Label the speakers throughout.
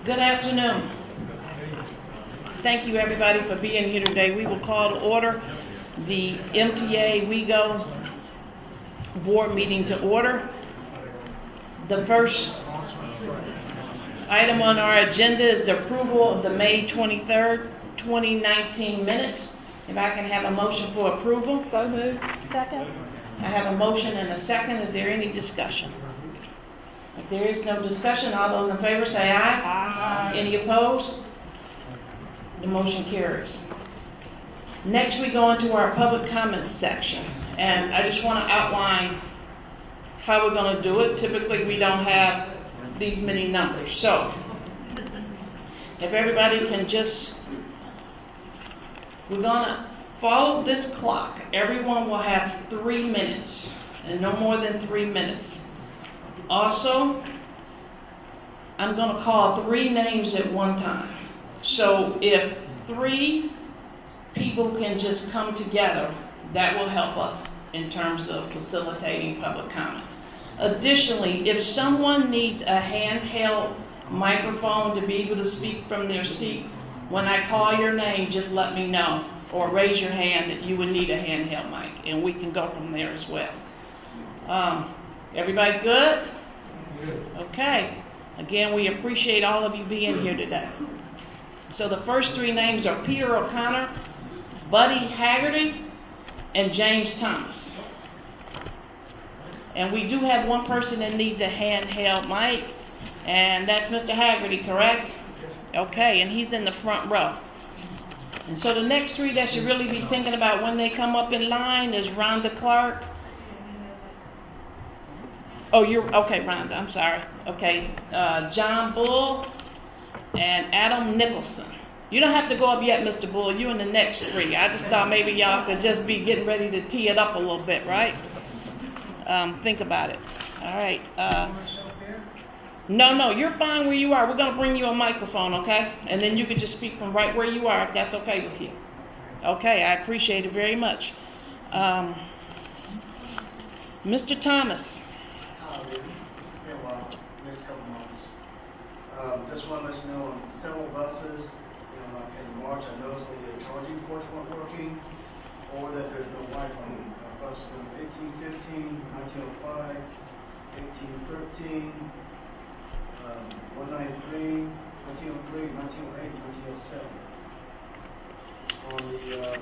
Speaker 1: Good afternoon. Thank you everybody for being here today. We will call to order the MTA WeGo board meeting to order. The first item on our agenda is the approval of the May 23rd, 2019 minutes. If I can have a motion for approval.
Speaker 2: So moved. Second.
Speaker 1: I have a motion and a second. Is there any discussion? If there is no discussion, all those in favor say aye.
Speaker 2: Aye.
Speaker 1: Any opposed? The motion carries. Next, we go into our public comment section, and I just want to outline how we're going to do it. Typically, we don't have these many numbers, so if everybody can just, we're going to follow this clock. Everyone will have 3 minutes, and no more than 3 minutes. Also, I'm going to call 3 names at one time. So if 3 people can just come together, that will help us in terms of facilitating public comments. Additionally, if someone needs a handheld microphone to be able to speak from their seat, when I call your name, just let me know or raise your hand that you would need a handheld mic, and we can go from there as well. Everybody good? Good. Okay. Again, we appreciate all of you being here today. So the first 3 names are Peter O'Connor, Buddy Haggerty, and James Thomas. And we do have one person that needs a handheld mic, and that's Mr. Haggerty, correct? Okay, and he's in the front row. And so the next 3 that should really be thinking about when they come up in line is Rhonda Clark. Oh, you're, okay, Rhonda, I'm sorry. Okay, John Bull and Adam Nicholson. You don't have to go up yet, Mr. Bull. You in the next 3. I just thought maybe y'all could just be getting ready to tee it up a little bit, right? Think about it. All right. No, you're fine where you are. We're going to bring you a microphone, okay? And then you can just speak from right where you are if that's okay with you. Okay, I appreciate it very much. Mr. Thomas.
Speaker 3: Next couple months. Just want to let you know on several buses, like in March, I noticed that the charging ports weren't working, or that there's no Wi-Fi. Buses number 1815, 1905, 1813, 193, 1903, 1908, 1907. On the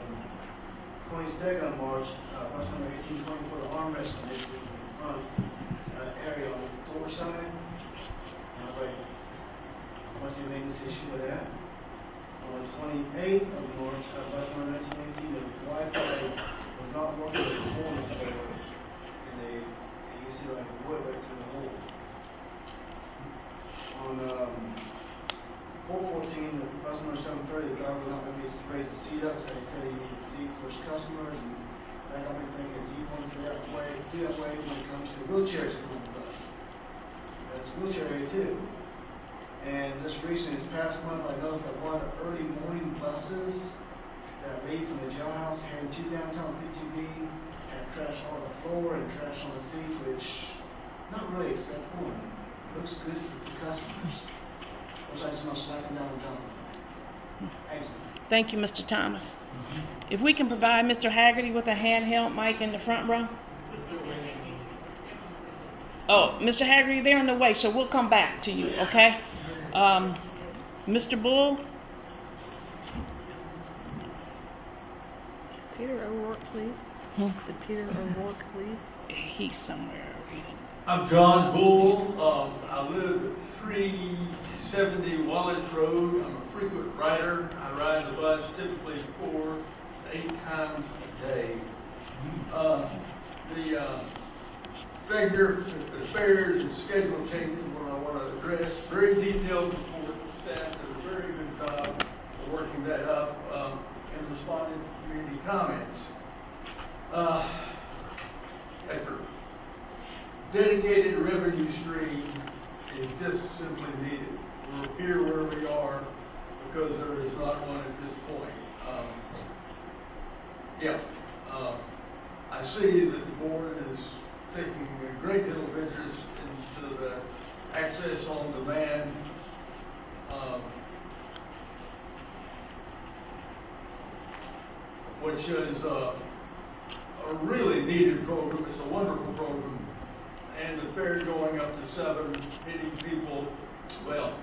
Speaker 3: 22nd of March, bus number 1824, the armrest is in the front area on the door side. But must be a maintenance issue with that. On the 28th of March, bus number 1918, the Wi-Fi was not working with the hole in the door, and they used to like wood right through the hole. On 414, the bus number 730, the driver was not going to be ready to seat up, so he said he needed a seat for his customers, and that got me thinking, is he wants to do that way when it comes to wheelchairs on the bus. That's wheelchair area too. And just recently, this past month, I noticed that one of the early morning buses that leave from the jailhouse heading to downtown P2B had trash on the floor and trash on the seats, which not really acceptable and looks good for the customers. Looks like someone's slacking down the job. Thank you.
Speaker 1: Thank you, Mr. Thomas. If we can provide Mr. Haggerty with a handheld mic in the front row. Oh, Mr. Haggerty, they're on the way, so we'll come back to you, okay? Mr. Bull?
Speaker 2: Peter O'Rourke, please. The Peter O'Rourke, please.
Speaker 1: He's somewhere.
Speaker 4: I'm John Bull. I live at 370 Wallace Road. I'm a frequent rider. I ride the bus typically 4 to 8 times a day. The figure, the fares and schedule changes when I want to address. Very detailed report. Staff did a very good job of working that up and responding to community comments. After dedicated revenue stream is just simply needed. We're here where we are because there is not one at this point. I see that the board is taking a great deal of interest into the access on demand which is a really needed program. It's a wonderful program. And the fare going up to 7, hitting people, well,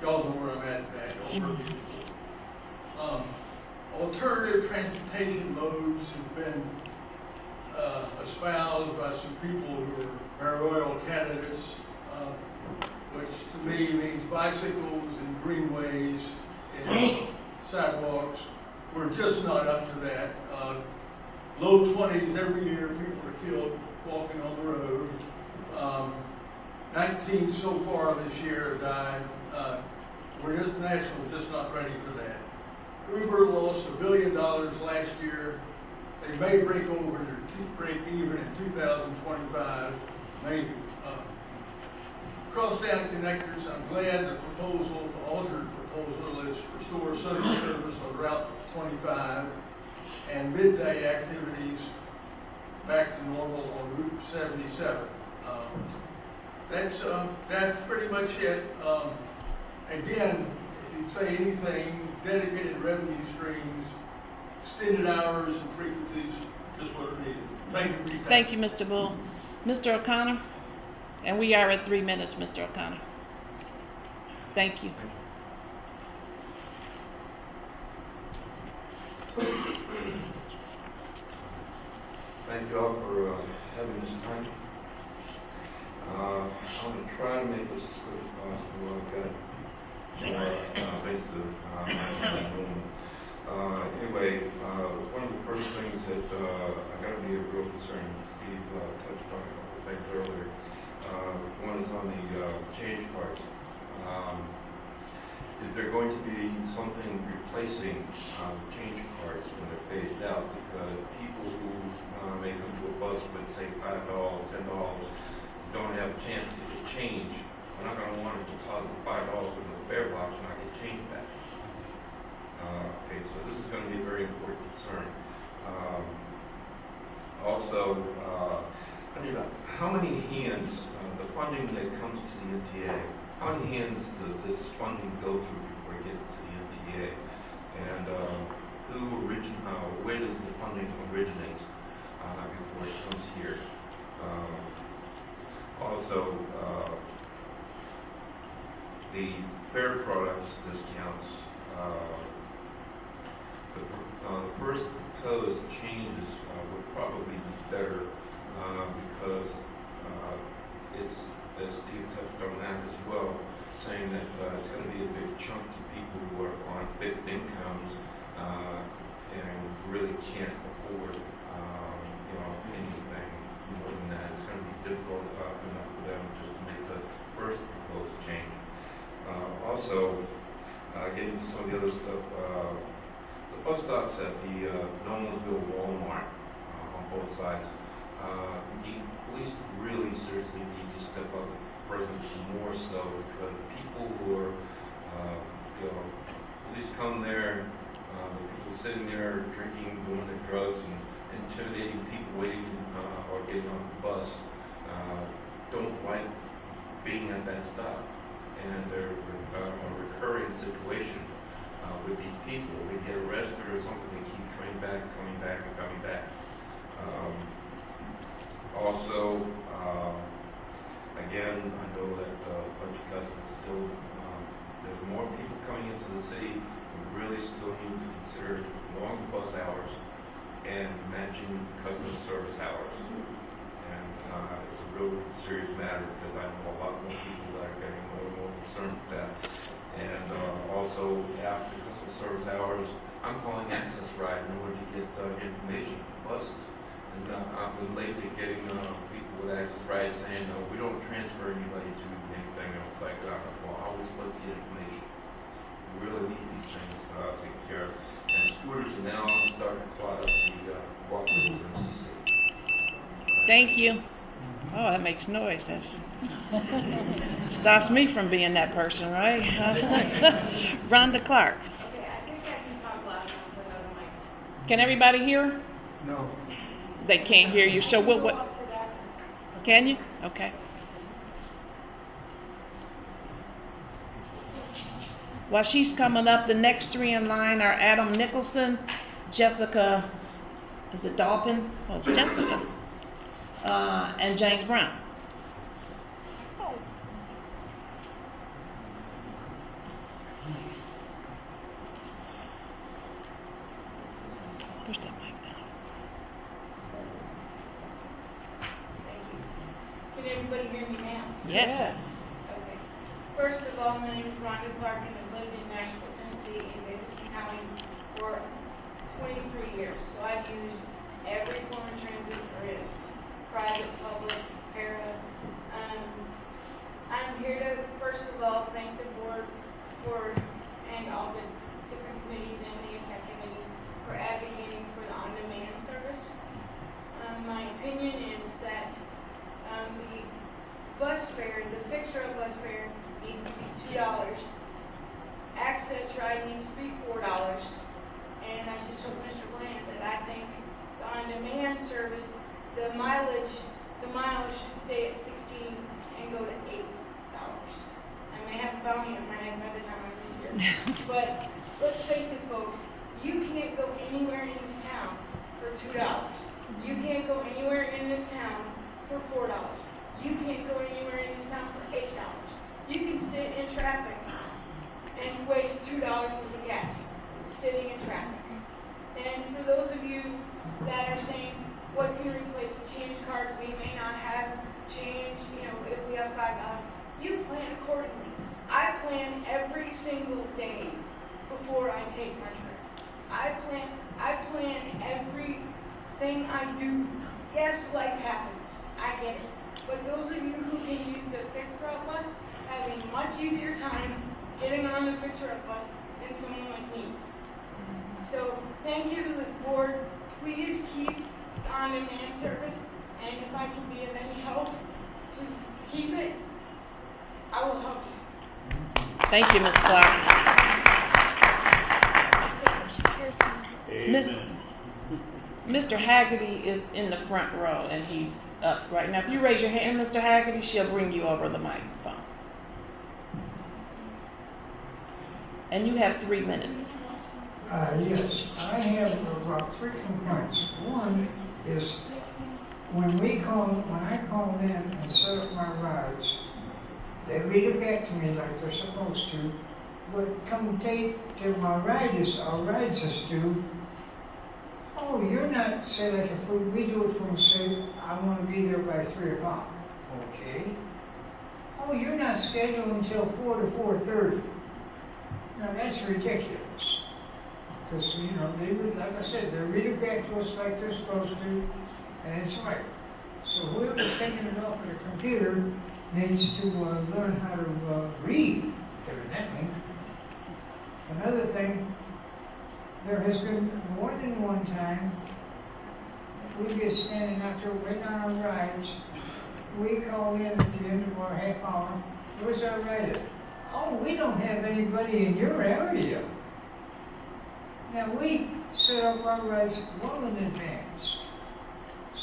Speaker 4: y'all know where I'm at, over people. Alternative transportation modes have been espoused by some people who are mayoral candidates, which to me means bicycles and greenways and sidewalks. We're just not up to that. Low 20s every year, people are killed walking on the road. 19 so far this year have died. Nashville's just not ready for that. Uber lost $1 billion last year. They may break even in 2025, maybe. Crosstown connectors, I'm glad the altered proposal is restore Southern service on Route 25 and midday activities back to normal on Route 77. That's pretty much it. Again, if you say anything, dedicated revenue streams, extended hours and frequencies, just what are needed. Thank you for your time.
Speaker 1: Thank you, Mr. Bull. Mr. O'Connor? And we are at 3 minutes, Mr. O'Connor. Thank you.
Speaker 5: Thank you all for having this time. I'm going to try to make this as quick as possible. I've got more things to room. Anyway, one of the first things that I got to be real concerned with, Steve touched on a couple of things earlier. One is on the change part. Is there going to be something replacing change cards when they're phased out? Because people who may come to a bus with, say, $5, $10, don't have a chance to get change. We're not going to want to deposit $5 in the fare box and not get change back. Okay, so this is going to be a very important concern. Also, how many hands, the funding that comes to the MTA, how many hands does this funding go through before it gets to the MTA? And where does the funding originate before it comes here? Also, the fare products discounts, the first proposed changes would probably be better because it's, as Steve touched on that as well, saying that it's going to be a big chunk to people who are on fixed incomes and really can't afford anything more than that. It's going to be difficult enough for them just to make the first proposed change. Also, getting to some of the other stuff, the bus stops at the Nolensville Walmart on both sides. Police really seriously need to step up presence more so, because people who are, police come there, the people sitting there drinking, doing their drugs, and intimidating people waiting or getting on the bus, don't like being at that stop. And they're a recurring situation with these people. They get arrested or something, they keep coming back, and coming back. Also, again, I know that budget cuts, but still, there's more people coming into the city. We really still need to consider long bus hours and matching customer service hours. And it's a real serious matter, because I know a lot more people that are getting more and more concerned with that. And also, after customer service hours, I'm calling Access Ride in order to get information from buses. And I've been lately getting people with Access Ride saying, no, we don't transfer anybody to anything else like that. Well, how are we supposed to get information? We really need these things taken care of. And scooters are now starting to clog up the walkways in CC.
Speaker 1: Thank you. Oh, that makes noise. That stops me from being that person, right? Rhonda Clark.
Speaker 6: Okay, I think I can talk loud enough so it doesn't like.
Speaker 1: Can everybody hear?
Speaker 3: No.
Speaker 1: They can't hear you. So what?
Speaker 6: Go up to that.
Speaker 1: Can you? Okay. While she's coming up, the next three in line are Adam Nicholson, Jessica, is it Dalpin? Oh, Jessica. And James Brown. Push that mic down.
Speaker 6: Thank you. Can everybody hear me now?
Speaker 1: Yes.
Speaker 6: Okay. First of all, my name is Rhonda Clark and I've lived in Nashville, Tennessee in Davidson County for 23 years. So I've used every form of transit there is. Private, public, para. I'm here to, first of all, thank the board and all the different committees and the attack committee for advocating for the on-demand service. My opinion is that the bus fare, the fixed route bus fare needs to be $2. Access ride needs to be $4. And I just told Mr. Bland that I think the on-demand service, the mileage should stay at 16 and go to $8. I may have a bounty on my head by the time I leave here. But let's face it, folks, you can't go anywhere in this town for $2. You can't go anywhere in this town for $4. You can't go anywhere in this town for $8. You can sit in traffic and waste $2 worth of gas sitting in traffic. And for those of you that are saying, what's going to replace the change cards? We may not have change, if we have $5. You plan accordingly. I plan every single day before I take my trips. I plan everything I do. Yes, life happens. I get it. But those of you who can use the fixed route bus have a much easier time getting on the fixed route bus than someone like me. So thank you to this board. Please keep the on-demand service, and if I can be of any help to keep it, I will help you.
Speaker 1: Thank you, Ms. Clark. Mr. Haggerty is in the front row, and he's up right now. If you raise your hand, Mr. Haggerty, she'll bring you over the microphone. And you have 3 minutes.
Speaker 7: Yes, I have about 3 complaints. One is when I call in and set up my rides, they read it back to me like they're supposed to, but come date till my rides is due. Oh, you're not set as a food. We do it from say I want to be there by 3 o'clock. Okay. Oh, you're not scheduled until 4 to 4:30. Now that's ridiculous. Because, they would, like I said, they read it back to us like they're supposed to, and it's right. So whoever's taking it off of the computer needs to learn how to read, evidently. Another thing, there has been more than one time we get standing out there waiting on our rides. We call in at the end of our half hour. Where's our ride at? Oh, we don't have anybody in your area. Now, we set up our rides well in advance.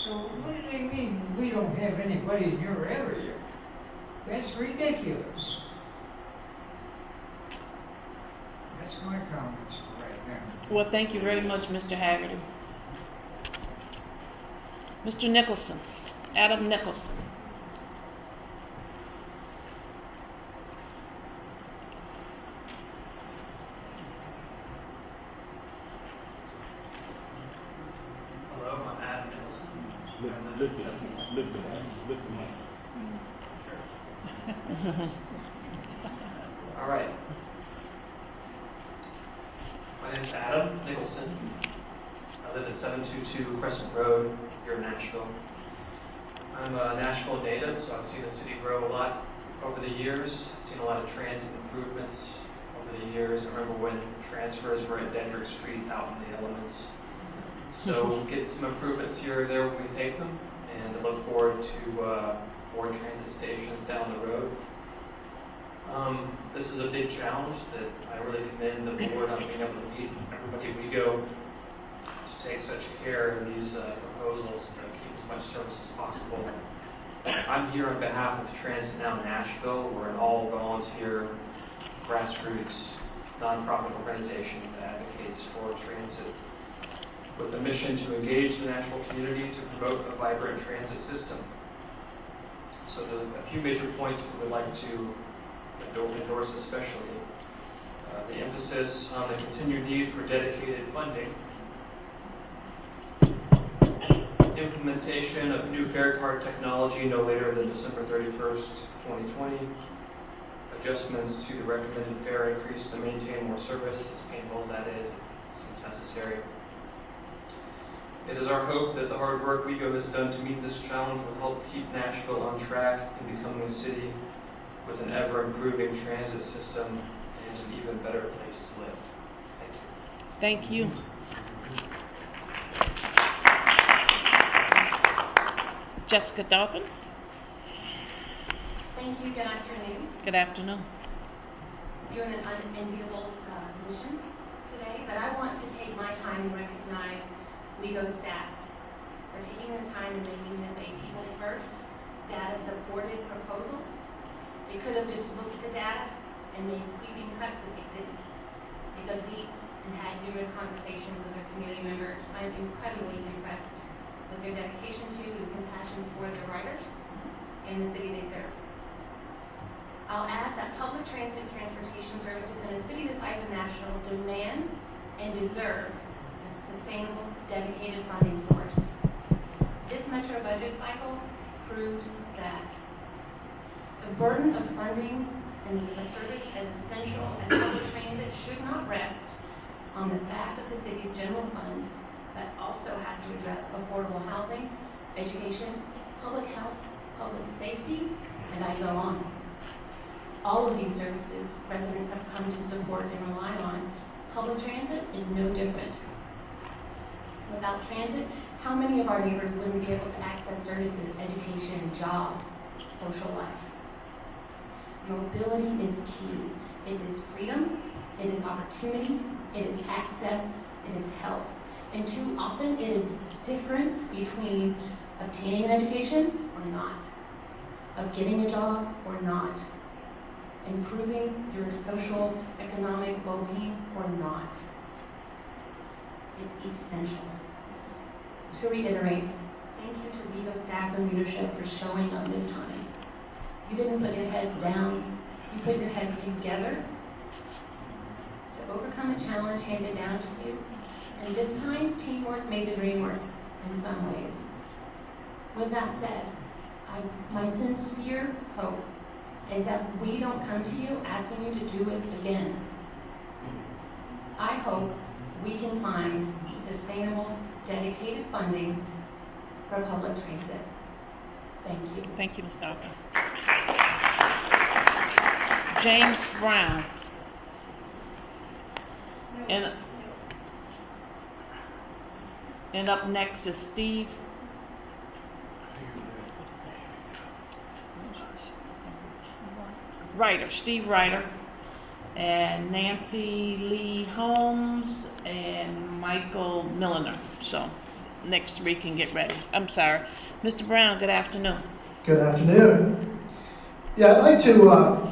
Speaker 7: So, what do they mean we don't have anybody in your area? That's ridiculous. That's my comments right now.
Speaker 1: Well, thank you very much, Mr. Haggerty. Mr. Nicholson, Adam Nicholson.
Speaker 8: Hello, I'm Adam Nicholson.
Speaker 9: Lift the mic.
Speaker 8: Sure. All right. My name is Adam Nicholson. I live at 722 Crescent Road here in Nashville. I'm a Nashville native, so I've seen the city grow a lot over the years. I've seen a lot of transit improvements over the years. I remember when transfers were at Dedrick Street out in the elements. So we'll get some improvements here or there when we take them, and I look forward to more transit stations down the road. This is a big challenge that I really commend the board on being able to meet everybody at WeGo to take such care in these proposals to keep as much service as possible. I'm here on behalf of Transit Now Nashville. We're an all-volunteer, grassroots, nonprofit organization that advocates for transit with a mission to engage the Nashville community to promote a vibrant transit system. So a few major points we would like to endorse especially. The emphasis on the continued need for dedicated funding, implementation of new fare card technology no later than December 31st, 2020, adjustments to the recommended fare increase to maintain more service, as painful as that is, it seems necessary. It is our hope that the hard work WeGo has done to meet this challenge will help keep Nashville on track in becoming a city with an ever-improving transit system and an even better place to live. Thank you.
Speaker 1: Thank you. Jessica Dobbin.
Speaker 10: Thank you. Good afternoon.
Speaker 1: Good afternoon.
Speaker 10: You're in an unenviable position today, but I want to take my time and recognize WeGo staff for taking the time and making this a people-first, data-supported proposal. They could have just looked at the data and made sweeping cuts, but they didn't. They dug deep and had numerous conversations with their community members. I'm incredibly impressed with their dedication to and compassion for their riders and the city they serve. I'll add that public transit and transportation services in a city the size of Nashville demand and deserve a sustainable, dedicated funding source. This Metro budget cycle proves that. The burden of funding and a service as essential as public transit should not rest on the back of the city's general funds, but also has to address affordable housing, education, public health, public safety, and I go on. All of these services residents have come to support and rely on. Public transit is no different. Without transit, how many of our neighbors wouldn't be able to access services, education, jobs, social life? Mobility is key. It is freedom, it is opportunity, it is access, it is health. And too often it is difference between obtaining an education or not, of getting a job or not, improving your social, economic well-being or not. It's essential. To reiterate, thank you to WeGo staff and leadership for showing up this time. You didn't put your heads down, you put your heads together to overcome a challenge handed down to you. And this time, teamwork made the dream work in some ways. With that said, my sincere hope is that we don't come to you asking you to do it again. I hope we can find sustainable, dedicated funding for public transit. Thank you.
Speaker 1: Thank you, Ms. Dobbin. James Brown. And up next is Steve Ryder, and Nancy Lee Holmes, and Michael Milliner. So next three can get ready. I'm sorry. Mr. Brown, good afternoon.
Speaker 11: Good afternoon. Yeah, I'd like to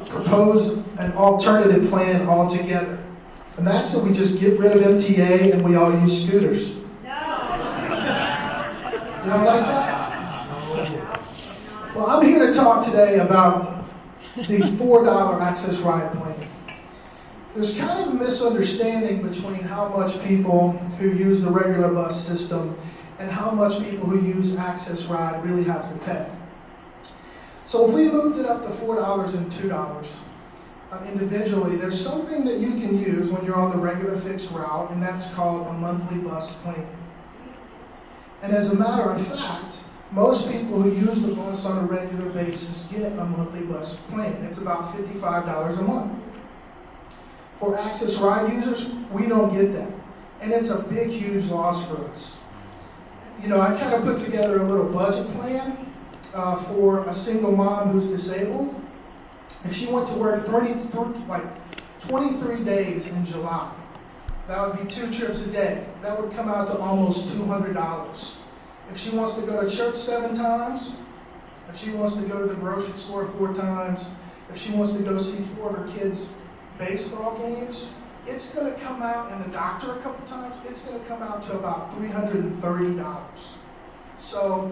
Speaker 11: propose an alternative plan altogether. And that's that we just get rid of MTA and we all use scooters. No. You don't like that? Well, I'm here to talk today about the $4 access ride plan. There's kind of a misunderstanding between how much people who use the regular bus system and how much people who use access ride really have to pay. So if we moved it up to $4 and $2 individually, there's something that you can use when you're on the regular fixed route, and that's called a monthly bus plan. And as a matter of fact, most people who use the bus on a regular basis get a monthly bus plan. It's about $55 a month. For access ride users, we don't get that. And it's a big, huge loss for us. You know, I kind of put together a little budget plan for a single mom who's disabled. If she went to work 23 days in July, that would be 2 trips a day. That would come out to almost $200. If she wants to go to church 7 times, if she wants to go to the grocery store 4 times, if she wants to go see 4 of her kids' baseball games, it's going to come out, and the doctor a couple times, it's going to come out to about $330. So,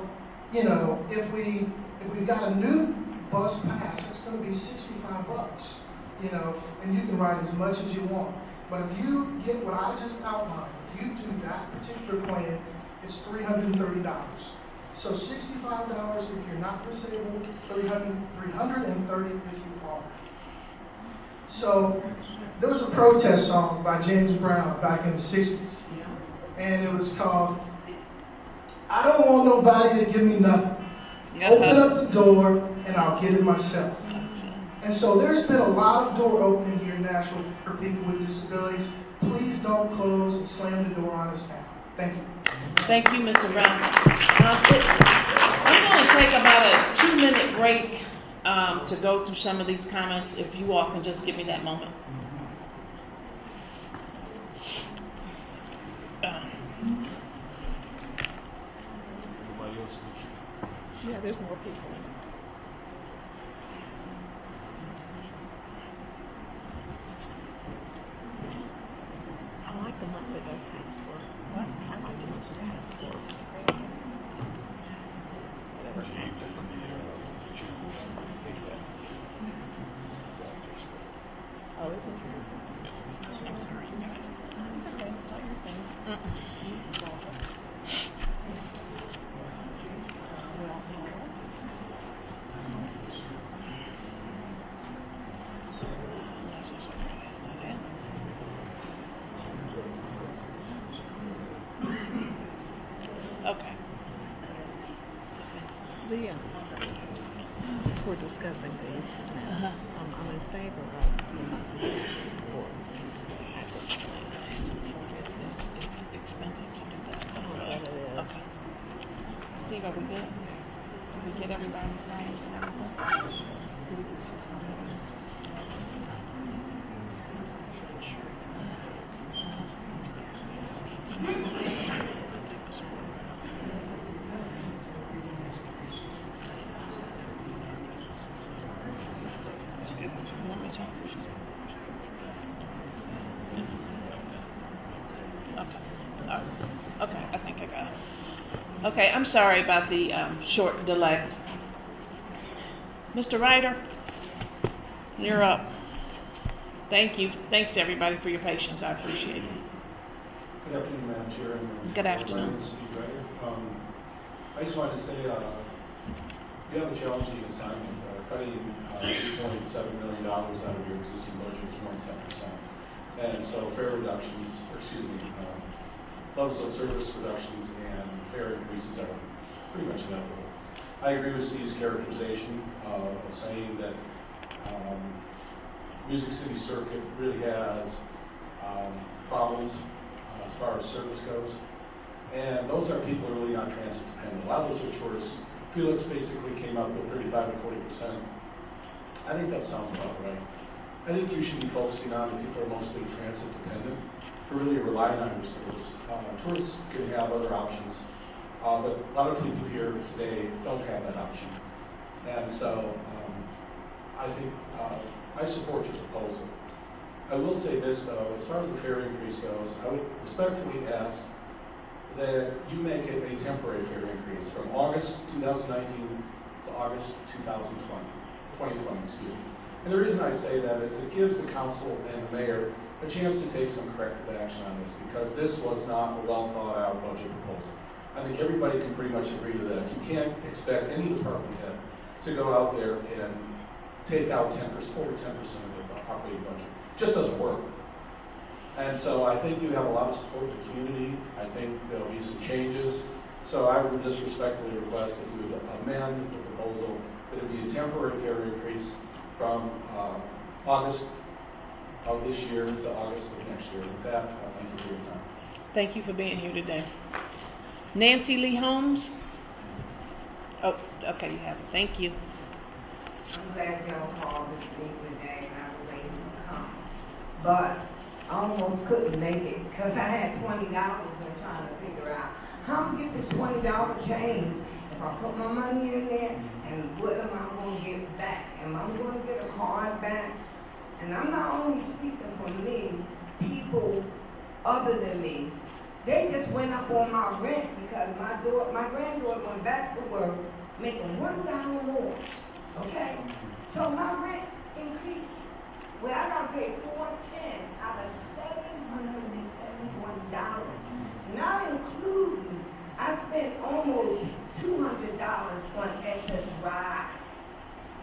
Speaker 11: you know, if we got a new bus pass, it's going to be $65, you know, and you can ride as much as you want. But if you get what I just outlined, if you do that particular plan, it's $330. So $65 if you're not disabled, $330 if you are. So there was a protest song by James Brown back in the 60s, and it was called, "I don't want nobody to give me nothing. Open up the door and I'll get it myself." And so there's been a lot of door opening here in Nashville for people with disabilities. Please don't close and slam the door on us now. Thank you.
Speaker 1: Thank you, Mr. Brown. I'm going to take about a 2-minute break to go through some of these comments. If you all can just give me that moment.
Speaker 2: Yeah, there's more people. I like the monthly bus pass for. What? I like the monthly pass for. Whatever it costs us. Oh, is it? I'm sorry, you guys. It's okay. It's not your thing.
Speaker 1: Okay.
Speaker 2: Since we're discussing these now, I'm in favor of the monthly pass for access to plans.
Speaker 1: It's expensive to do that.
Speaker 2: I don't know what it is.
Speaker 1: Okay. Steve, are we good? Did we get everybody's names and everything? Okay, I think I got it. Okay, I'm sorry about the short delay. Mr. Ryder, you're up. Thank you. Thanks, everybody, for your patience. I appreciate it.
Speaker 12: Good afternoon, Madam Chair. And
Speaker 1: Good afternoon.
Speaker 12: My name is Steve Ryder. I just wanted to say you have a challenging assignment. Cutting $8.7 million out of your existing budget is more than 10%. And so fare reductions, levels of service reductions and fare increases are pretty much inevitable. I agree with Steve's characterization of saying that Music City Circuit really has problems as far as service goes. And those are people who are really not transit dependent. A lot of those are tourists. Felix basically came up with 35 to 40%. I think that sounds about right. I think you should be focusing on the people who are mostly transit dependent, who really rely on your service. Tourists can have other options, but a lot of people here today don't have that option. And so I think I support your proposal. I will say this though, as far as the fare increase goes, I would respectfully ask that you make it a temporary fare increase from August 2019 to August 2020, excuse me. And the reason I say that is it gives the council and the mayor a chance to take some corrective action on this, because this was not a well thought out budget proposal. I think everybody can pretty much agree to that. You can't expect any department head to go out there and take out 10%, over 10% of their operating budget. It just doesn't work. And so I think you have a lot of support in the community. I think there'll be some changes. So I would just respectfully request that you would amend the proposal, that it be a temporary fare increase from August of this year to August of next year. With that, thank you for your time.
Speaker 1: Thank you for being here today. Nancy Lee Holmes. Oh, okay, you have it. Thank you.
Speaker 13: I'm glad y'all called this meeting today and I was able to come. But I almost couldn't make it because I had $20 and trying to figure out how I'm going to get this $20 change. If I put my money in there, and what am I going to get back? Am I going to get a card back? And I'm not only speaking for me, other than me. They just went up on my rent because my granddaughter went back to work making $1 more. Okay? So my rent increased. Well, I gotta pay $410 out of $771. Not including, I spent almost $200 on excess ride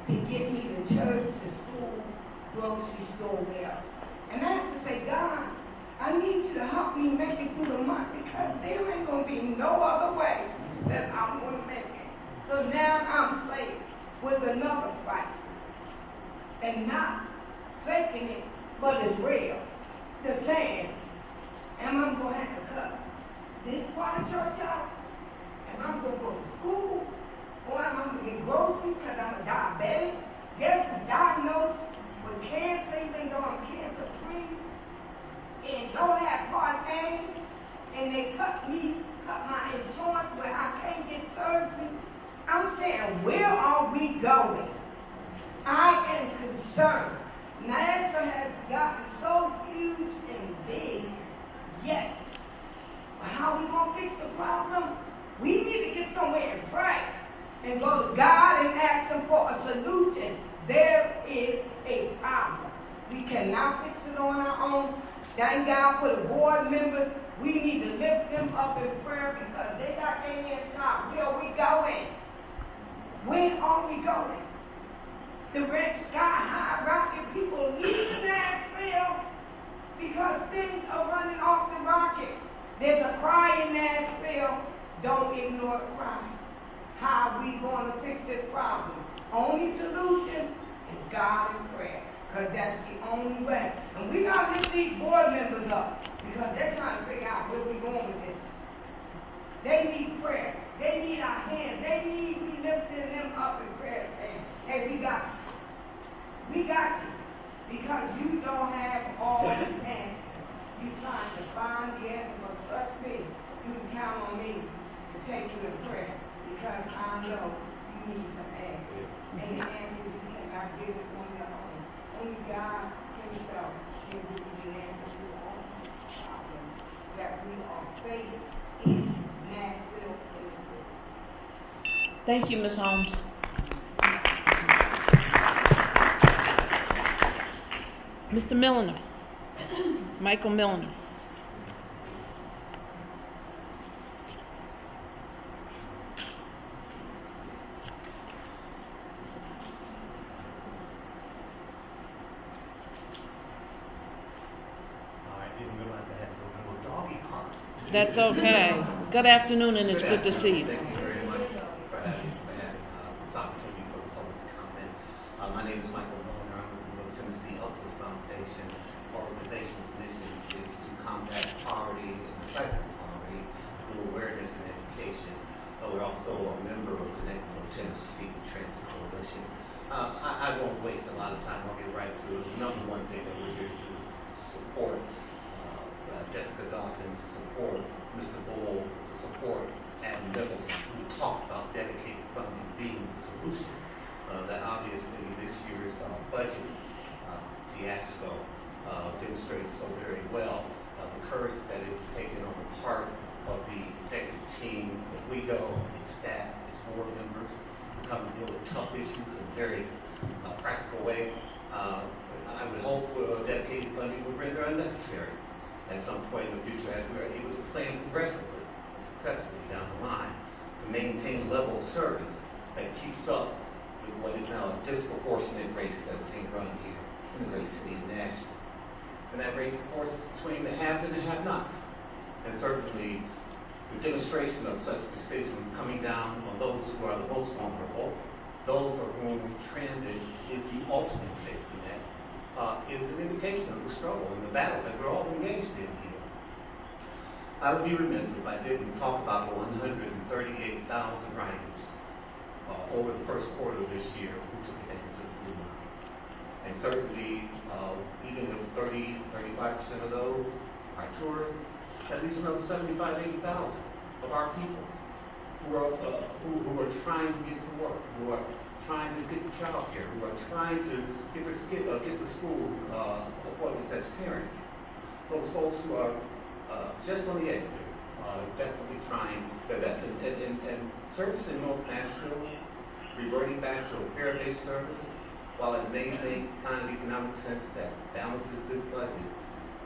Speaker 13: to get me to church, to school, grocery store, where else. And I have to say, God, I need you to help me make it through the month because there ain't gonna be no other way that I'm gonna make it. So now I'm faced with another crisis. And not faking it, but it's real. The saying, am I gonna have to cut this part of church out? Am I gonna go to school? Or am I gonna get groceries because I'm a diabetic? Just diagnosed with cancer, even though I'm cancer free, and don't have Part A, and they cut my insurance where I can't get surgery. I'm saying, where are we going? I am concerned. Nashville has gotten so huge and big, yes. But how are we going to fix the problem? We need to get somewhere and pray and go to God and ask Him for a solution. There is a problem. We cannot fix it on our own. Thank God for the board members. We need to lift them up in prayer because they got their hands tied. Where are we going? When are we going? The rent sky high, rocket, people leaving Nashville because things are running off the rocket. There's a cry in Nashville. Don't ignore the cry. How are we going to fix this problem? Only solution is God and prayer, because that's the only way. And we got to lift these board members up because they're trying to figure out where we're going with this. They need prayer. They need our hands. They need we lifting them up in prayer saying, hey, we got you. We got you. Because you don't have all the answers. You're trying to find the answer, but trust me, you can count on me to take you in prayer. Because I know you need some answers. And the answers you cannot get it on your own. Only God Himself can give you the answer to all the problems that we are facing in Nashville, Tennessee.
Speaker 1: Thank you, Ms. Holmes. Mr. Milliner, Michael Milliner. That's okay. Good afternoon, and it's good to see you.
Speaker 14: Thank you very much for having this opportunity for the public to comment. My name is Michael Milliner. I'm with the Middle Tennessee Uplift Foundation. Our organization's mission is to combat poverty and cycle poverty through awareness and education. We're also a member of the Middle Tennessee Transit Coalition. I won't waste a lot of time. I'll get right to it. The number one thing that we're here to do is support Jessica Dawkins, to support Mr. Bull, to support Adam Nicholson, who talked about dedicated funding being the solution. That obviously this year's budget fiasco demonstrates so very well the courage that is taken on the part of the executive team of WeGo, its staff, its board members, to come and deal with tough issues in a very practical way. I would hope dedicated funding would render unnecessary at some point in the future as we are able to plan progressively and successfully down the line to maintain a level of service that keeps up with what is now a disproportionate race that's being run here in the great city of Nashville. And that race, of course, is between the haves and the have-nots. And certainly the demonstration of such decisions coming down on those who are the most vulnerable, those for whom transit is the ultimate safety net, is an indication of the struggle and the battle that we're all engaged in here. I would be remiss if I didn't talk about the 138,000 riders over the first quarter of this year who took advantage of the Blue Line. And certainly, even if 30-35% of those are tourists, that leaves another 75,000-80,000 of our people who are trying to get to work, who are trying to get to child care, who are trying to get to school appointments as parents. Those folks who are just on the edge there. Definitely trying their best. And service in North Nashville, reverting back to a fair-based service, while it may make kind of economic sense that balances this budget,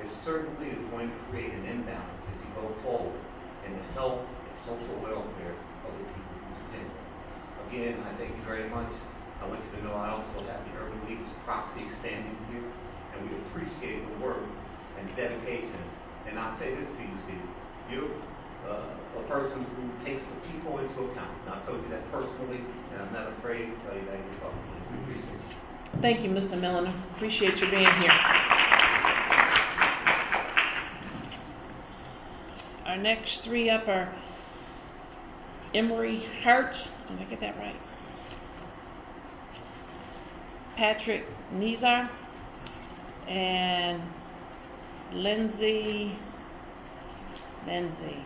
Speaker 14: it certainly is going to create an imbalance if you go forward in the health and social welfare of the people who depend on it. Again, I thank you very much. I want you to know I also have the Urban League's proxy standing here, and we appreciate the work and dedication. And I'll say this to you, Steve. You're a person who takes the people into account. And I've told you that personally, and I'm not afraid to tell you that you're publicly. We appreciate you.
Speaker 1: Thank you, Mr. Milliner. Appreciate you being here. Our next three up are Emery Hertz. Did I get that right? Patrick Nizar and Lindsay Ganson.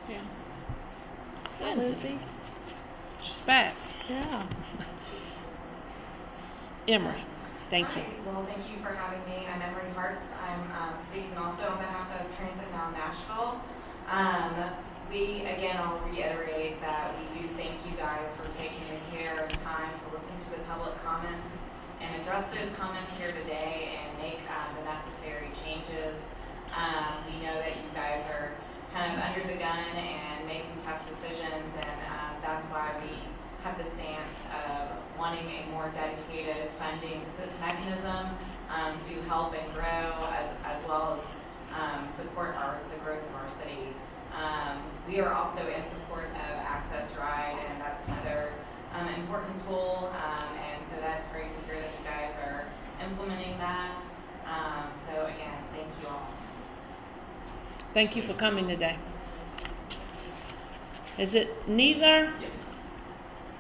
Speaker 2: Yeah.
Speaker 1: Hi,
Speaker 2: Lindsay.
Speaker 1: She's back.
Speaker 2: Yeah.
Speaker 1: Emery, thank you.
Speaker 15: Hi. Well, thank you for having me. I'm Emery Hartz. I'm speaking also on behalf of Transit Now Nashville. I'll reiterate that we do thank you guys for taking the care and time to listen to the public comments and address those comments here today and make the necessary changes. We know that you guys are kind of under the gun and making tough decisions, and that's why we have the stance of wanting a more dedicated funding mechanism to help and grow as well as support the growth of our city. We are also in support of Access Ride, and that's another important tool, and so that's great to hear that you guys are implementing that. So again, thank you all.
Speaker 1: Thank you for coming today. Is it Nizar?
Speaker 8: Yes.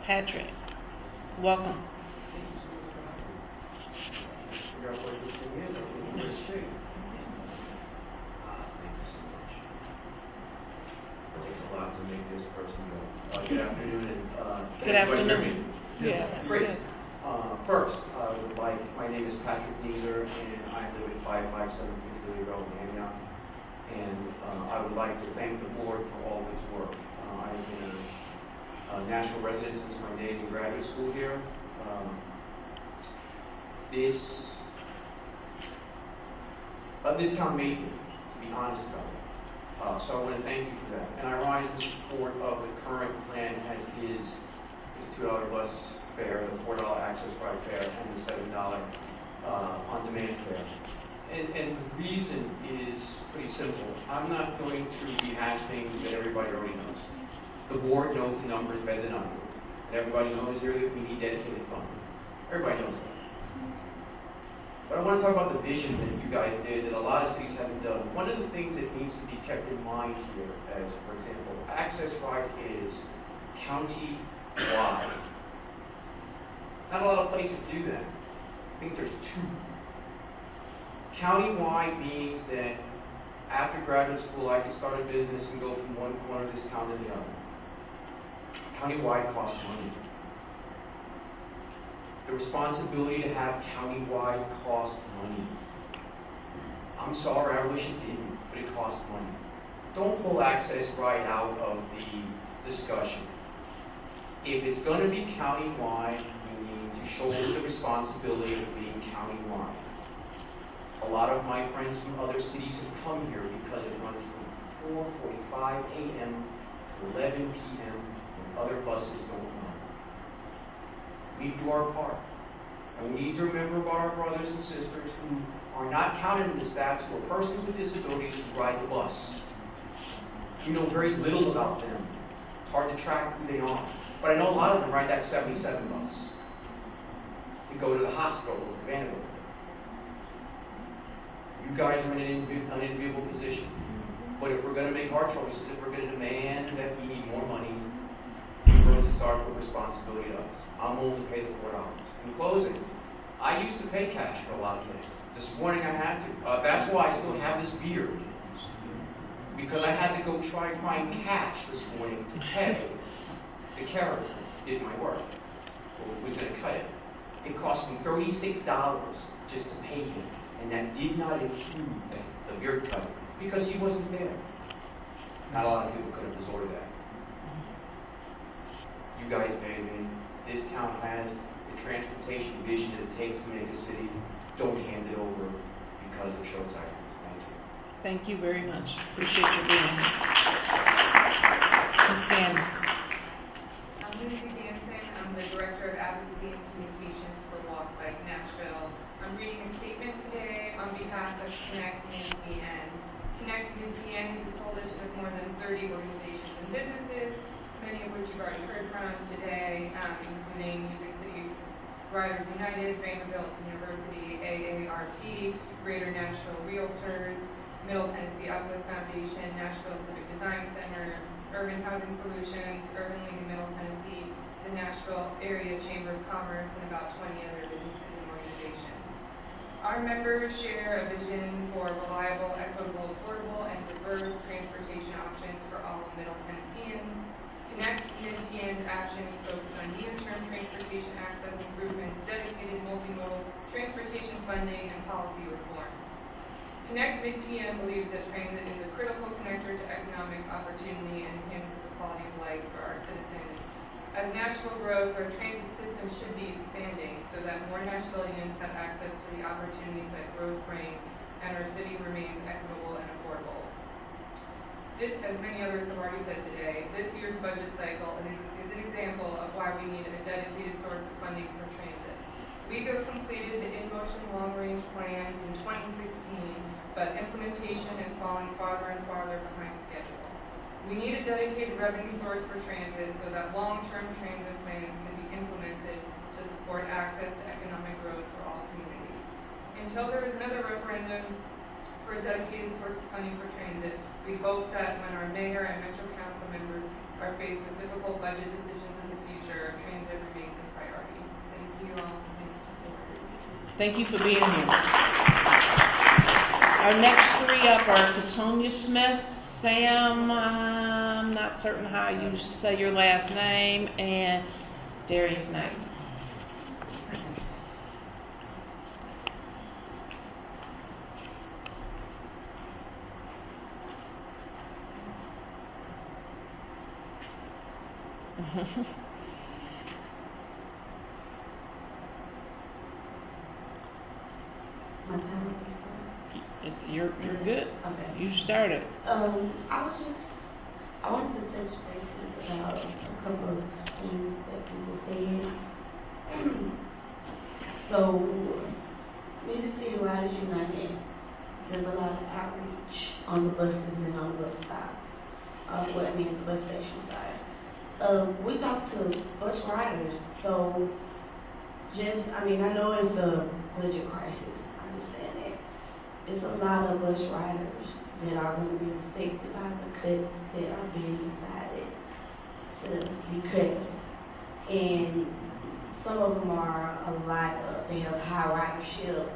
Speaker 1: Patrick, welcome.
Speaker 8: Thank you so much for having me. Figure out what this thing is. I don't know. Thank you so much. It takes a lot to make this person go. Good afternoon, and
Speaker 1: Good afternoon.
Speaker 8: Yeah. Great. First, my name is Patrick Nizar, and I live at 557 Piccadilly Road in Antioch. And I would like to thank the board for all of its work. I've been a Nashville resident since my days in graduate school here. This town made me, to be honest about it. So I want to thank you for that. And I rise in support of the current plan as is, the $2 bus fare, the $4 access ride fare, and the $7 on-demand fare. And the reason is pretty simple. I'm not going to rehash things that everybody already knows. The board knows the numbers better than I do. And everybody knows here that we need dedicated funding. Everybody knows that. But I want to talk about the vision that you guys did that a lot of cities haven't done. One of the things that needs to be kept in mind here, as for example, Access Ride is county-wide. Not a lot of places do that. I think there's two. County-wide means that after graduate school, I can start a business and go from one corner of this town to the other. County-wide costs money. The responsibility to have county-wide costs money. I'm sorry, I wish it didn't, but it costs money. Don't pull Access Ride out of the discussion. If it's going to be county-wide, we need to shoulder the responsibility of being county-wide. A lot of my friends from other cities have come here because it runs from 4:45 a.m. to 11 p.m. when other buses don't run. We need to do our part. And we need to remember about our brothers and sisters who are not counted in the stats who are persons with disabilities who ride the bus. We know very little about them. It's hard to track who they are. But I know a lot of them ride that 77 bus to go to the hospital or to Vanderbilt. You guys are in an unenviable position. But if we're going to make our choices, if we're going to demand that we need more money, first it starts with responsibility to us. I'm willing to pay the $4. In closing, I used to pay cash for a lot of things. This morning I had to. That's why I still have this beard. Because I had to go try and find cash this morning to pay the carrier who did my work, or was going to cut it. It cost me $36 just to pay him
Speaker 16: and that did not include the beer cut because he wasn't there. Not a lot of people could have absorbed that. You guys made it. This town has the transportation vision that it takes to make a city. Don't hand it over because of short-sightedness. Thank you.
Speaker 1: Thank you very much. Appreciate you being here. Ms. Gannon.
Speaker 17: I'm Lindsay Ganson. I'm the Director of Advocacy and Communications for Walk Bike Nashville. I'm reading a statement today on behalf of Connect MTN. Connect MTN is a coalition of more than 30 organizations and businesses, many of which you've already heard from today, including Music City Riders United, Vanderbilt University, AARP, Greater Nashville Realtors, Middle Tennessee Uplift Foundation, Nashville Civic Design Center, Urban Housing Solutions, Urban League of Middle Tennessee, the Nashville Area Chamber of Commerce, and about 20 other businesses and organizations. Our members share a vision for reliable, equitable, affordable, and diverse transportation options for all Middle Tennesseans. Connect MTN's actions focus on near-term transportation access improvements, dedicated multimodal transportation funding, and policy reform. Connect MTN believes that transit is a critical connector to economic opportunity and enhances the quality of life for our citizens. As Nashville grows, our transit system should be expanding so that more Nashvillians have access to the opportunities that growth brings and our city remains equitable and affordable. This, as many others have already said today, this year's budget cycle is an example of why we need a dedicated source of funding for transit. WeGo completed the in-motion long-range plan in 2016, but implementation is falling farther and farther behind schedule. We need a dedicated revenue source for transit so that long-term transit plans can be implemented to support access to economic growth for all communities. Until there is another referendum for a dedicated source of funding for transit, we hope that when our mayor and metro council members are faced with difficult budget decisions in the future, transit remains a priority. Thank you all.
Speaker 1: Thank you for being here. Our next three up are Katonia Smith, Sam, I'm not certain how you say your last name, and Darius Knight.
Speaker 18: My time
Speaker 1: You're good.
Speaker 18: Okay.
Speaker 1: You started.
Speaker 18: I wanted to touch bases about a couple of things that people said. So, Music City Riders United does a lot of outreach on the buses and on the bus stop. The bus station side. We talk to bus riders, so I know it's a budget crisis. I understand that. It's a lot of bus riders that are going to be affected by the cuts that are being decided to be cut. And some of them are they have high ridership,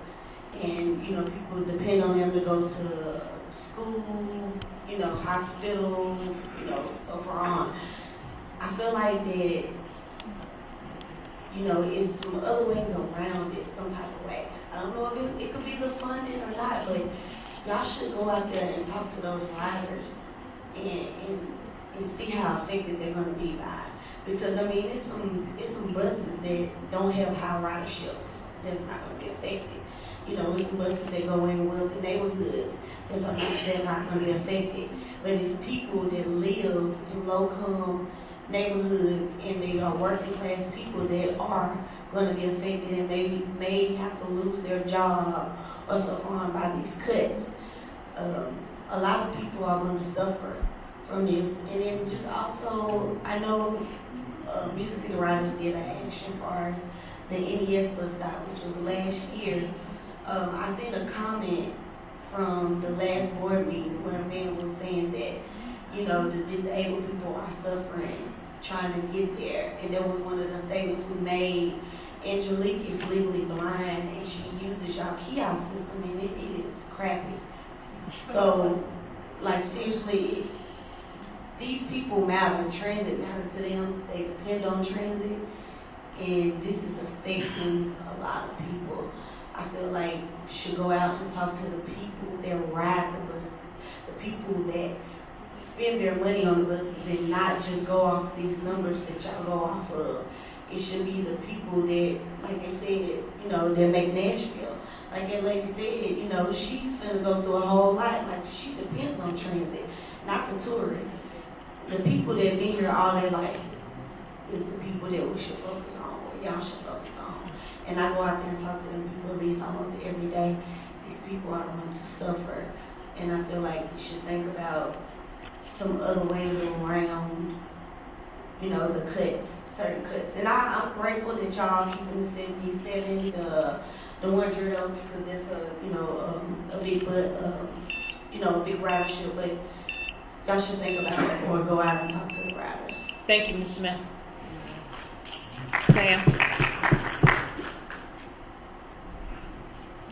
Speaker 18: and people depend on them to go to school, hospital, so far on. I feel like that, it's some other ways around it, some type of way. I don't know if it could be the funding or not, but y'all should go out there and talk to those riders and see how affected they're going to be by it. Because it's some buses that don't have high ridership that's not going to be affected. It's some buses that go in wealthy neighborhoods they're not going to be affected. But it's people that live in low-income neighborhoods and they are working class people that are going to be affected and may have to lose their job or so on by these cuts. A lot of people are going to suffer from this. And then just also, I know Music City Riders did an action for us, the NES bus stop, which was last year. I seen a comment from the last board meeting where a man was saying that, the disabled people are suffering trying to get there. And that was one of the statements we made. Angelique is legally blind and she uses y'all kiosk system and it is crappy. So, seriously, these people matter. Transit matters to them. They depend on transit. And this is affecting a lot of people. I I feel like should go out and talk to the people that ride the buses, the people that spend their money on the buses and not just go off these numbers that y'all go off of. It should be the people that, like they said, you know, that make Nashville. Like that lady said, you know, she's gonna go through a whole lot. Like she depends on transit, not the tourists. The people that been here all their life is the people that we should focus on, or y'all should focus on. And I go out there and talk to them people at least almost every day. These people are the ones who suffer. And I feel like we should think about some other ways around, you know, the cuts, certain cuts. And I'm grateful that y'all keeping the 77, the 100 oaks, because that's a big, you know, a big ridership. But y'all should think about it or go out and talk to the riders.
Speaker 1: Thank you, Ms. Smith. Sam.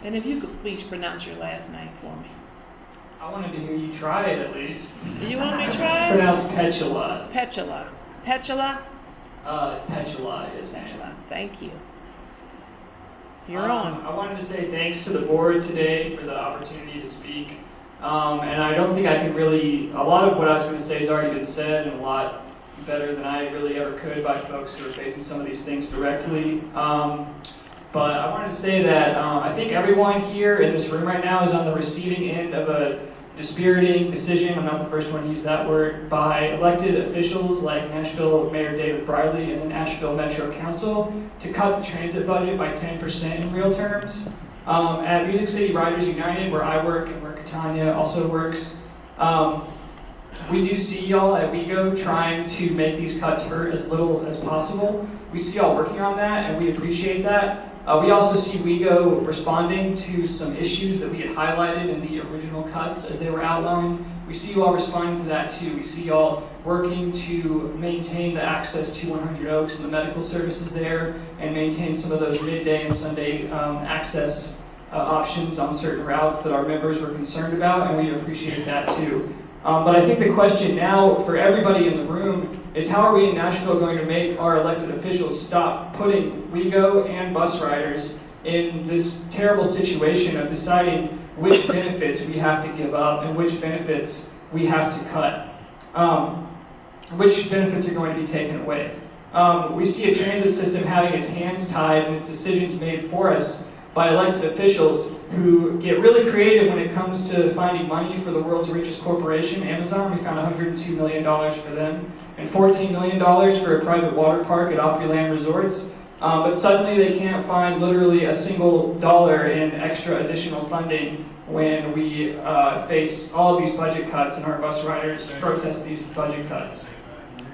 Speaker 1: And if you could please pronounce your last name for me.
Speaker 19: I wanted to hear you try it at least.
Speaker 1: You want me to try?
Speaker 19: It's pronounced Petula.
Speaker 1: Petula. Petula?
Speaker 19: Petula, yes,
Speaker 1: Petula. Thank you. You're on.
Speaker 19: I wanted to say thanks to the board today for the opportunity to speak. And I don't think I can really, a lot of what I was going to say has already been said, and a lot better than I really ever could by folks who are facing some of these things directly. But I wanted to say that I think everyone here in this room right now is on the receiving end of a dispiriting decision, I'm not the first one to use that word, by elected officials like Nashville Mayor David Briley and the Nashville Metro Council to cut the transit budget by 10% in real terms. At Music City Riders United, where I work and where Katanya also works, we do see y'all at WeGo trying to make these cuts hurt as little as possible. We see y'all working on that, and we appreciate that. We also see WeGo responding to some issues that we had highlighted in the original cuts as they were outlined. We see you all responding to that too. We see y'all working to maintain the access to 100 Oaks and the medical services there, and maintain some of those midday and Sunday access options on certain routes that our members were concerned about, and we appreciate that too. But I think the question now for everybody in the room is, how are we in Nashville going to make our elected officials stop putting WeGo and bus riders in this terrible situation of deciding which benefits we have to give up and which benefits we have to cut? Which benefits are going to be taken away? We see a transit system having its hands tied and its decisions made for us by elected officials who get really creative when it comes to finding money for the world's richest corporation, Amazon. We found $102 million for them, and $14 million for a private water park at Opryland Resorts. But suddenly they can't find literally a single dollar in extra additional funding when we face all of these budget cuts and our bus riders protest these budget cuts.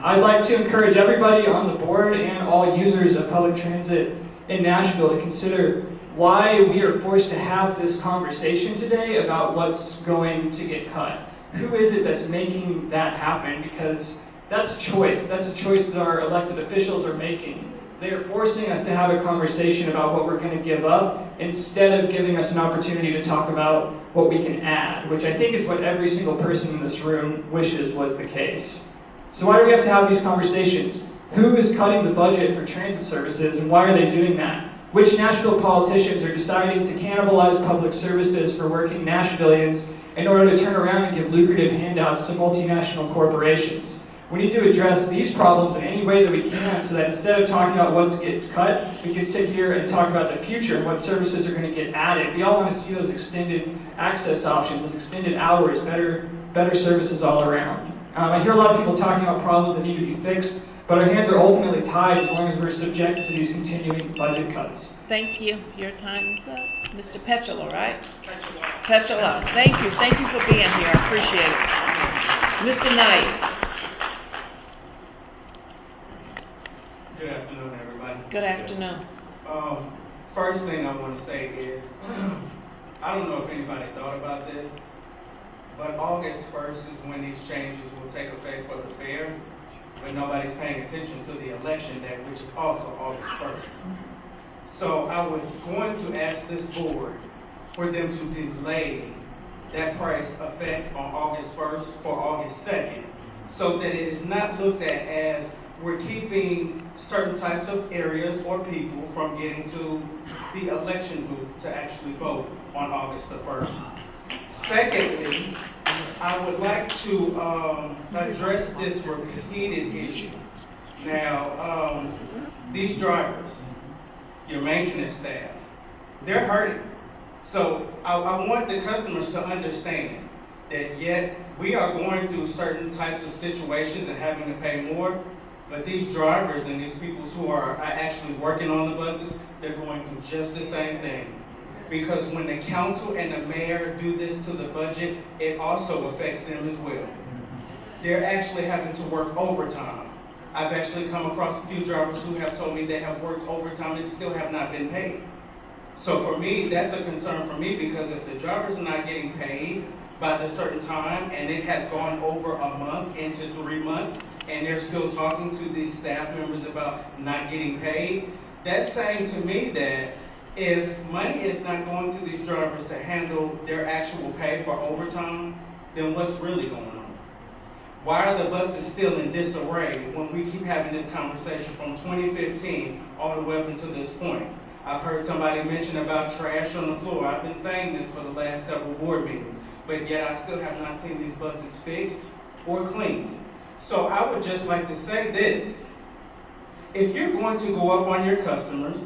Speaker 19: I'd like to encourage everybody on the board and all users of public transit in Nashville to consider why we are forced to have this conversation today about what's going to get cut. Who is it that's making that happen? Because that's a choice. That's a choice that our elected officials are making. They are forcing us to have a conversation about what we're going to give up instead of giving us an opportunity to talk about what we can add, which I think is what every single person in this room wishes was the case. So why do we have to have these conversations? Who is cutting the budget for transit services, and why are they doing that? Which Nashville politicians are deciding to cannibalize public services for working Nashvillians in order to turn around and give lucrative handouts to multinational corporations? We need to address these problems in any way that we can, so that instead of talking about what gets cut, we can sit here and talk about the future and what services are going to get added. We all want to see those extended access options, those extended hours, better services all around. I hear a lot of people talking about problems that need to be fixed, but our hands are ultimately tied as long as we're subject to these continuing budget cuts.
Speaker 1: Thank you. Your time is up. Mr. Petula, right? Petula. Thank you. Thank you for being here. I appreciate it. Mr. Knight.
Speaker 20: Good afternoon, everybody.
Speaker 1: Good afternoon.
Speaker 20: First thing I want to say is, I don't know if anybody thought about this, but August 1st is when these changes will take effect for the fair, but nobody's paying attention to the election day, which is also August 1st. So I was going to ask this board for them to delay that price effect on August 1st for August 2nd, so that it is not looked at as we're keeping certain types of areas or people from getting to the election booth to actually vote on August the 1st. Secondly, I would like to address this repeated issue. Now, these drivers, your maintenance staff, they're hurting. So I want the customers to understand that yet we are going through certain types of situations and having to pay more, but these drivers and these people who are actually working on the buses, they're going through just the same thing. Because when the council and the mayor do this to the budget, it also affects them as well. They're actually having to work overtime. I've actually come across a few drivers who have told me they have worked overtime and still have not been paid. So for me, that's a concern for me, because if the drivers are not getting paid by the certain time and it has gone over a month into 3 months and they're still talking to these staff members about not getting paid, that's saying to me that if money is not going to these drivers to handle their actual pay for overtime, then what's really going on? Why are the buses still in disarray when we keep having this conversation from 2015 all the way up until this point? I've heard somebody mention about trash on the floor. I've been saying this for the last several board meetings, but yet I still have not seen these buses fixed or cleaned. So I would just like to say this. If you're going to go up on your customers,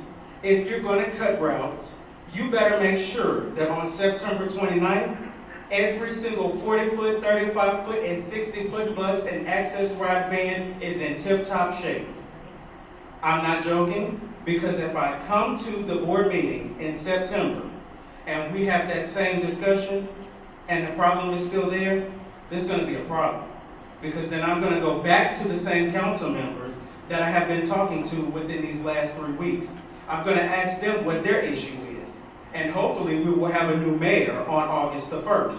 Speaker 20: if you're going to cut routes, you better make sure that on September 29th, every single 40-foot, 35-foot, and 60-foot bus and access ride van is in tip-top shape. I'm not joking, because if I come to the board meetings in September and we have that same discussion and the problem is still there, there's going to be a problem. Because then I'm going to go back to the same council members that I have been talking to within these last 3 weeks. I'm going to ask them what their issue is. And hopefully we will have a new mayor on August the 1st.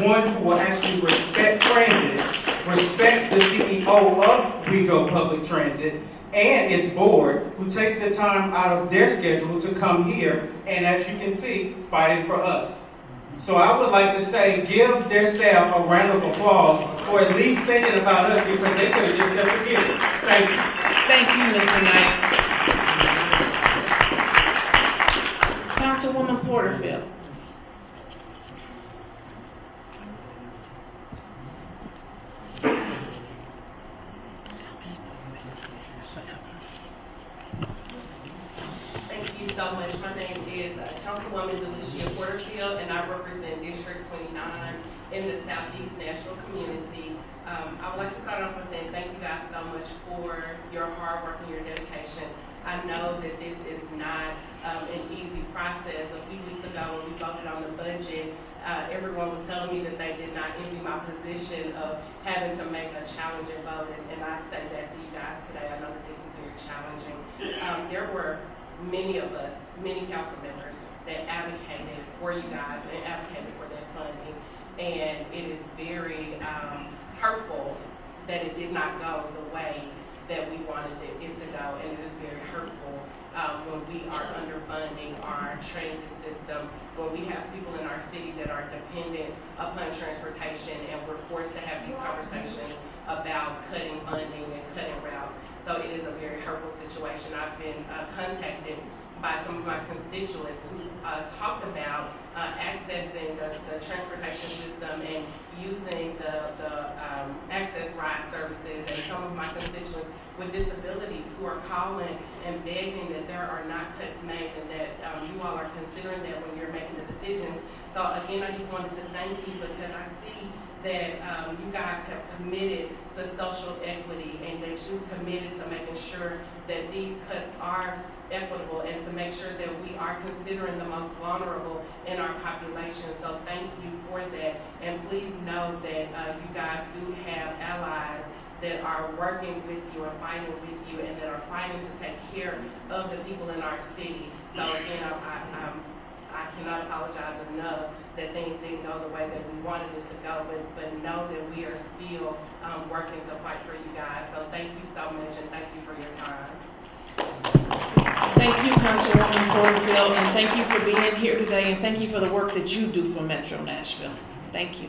Speaker 20: One who will actually respect transit, respect the CEO of WeGo Public Transit and its board, who takes the time out of their schedule to come here and, as you can see, fighting for us. So I would like to say, give their staff a round of applause for at least thinking about us, because they could have just said forget it. Thank you.
Speaker 1: Thank you, Mr. Knight. Councilwoman Porterfield.
Speaker 21: Thank you so much. My name is Councilwoman Delicia Porterfield, and I represent District 29 in the Southeast Nashville community. I would like to start off with saying thank you guys so much for your hard work and your dedication. I know that this is not an easy process. A few weeks ago when we voted on the budget, everyone was telling me that they did not envy my position of having to make a challenging vote, and I say that to you guys today. I know that this is very challenging. There were many of us, many council members, that advocated for you guys and advocated for that funding, and it is very hurtful that it did not go the way that we wanted it to go, and it is very hurtful when we are underfunding our transit system, when we have people in our city that are dependent upon transportation, and we're forced to have these conversations about cutting funding and cutting routes. So it is a very hurtful situation. I've been contacted by some of my constituents who talked about accessing the transportation system and using the access ride services, and some of my constituents with disabilities who are calling and begging that there are not cuts made, and that you all are considering that when you're making the decisions. So again, I just wanted to thank you, because I see that you guys have committed to social equity, and that you've committed to making sure that these cuts are equitable, and to make sure that we are considering the most vulnerable in our population. So thank you for that, and please know that you guys do have allies that are working with you and fighting with you, and that are fighting to take care of the people in our city. So again, I cannot apologize enough that things didn't go the way that we wanted it to go, but know that we are still working to fight for you guys. So thank you so much, and thank you for your time.
Speaker 1: Thank you, Councilwoman Porterfield, and thank you for being here today, and thank you for the work that you do for Metro Nashville. Thank you.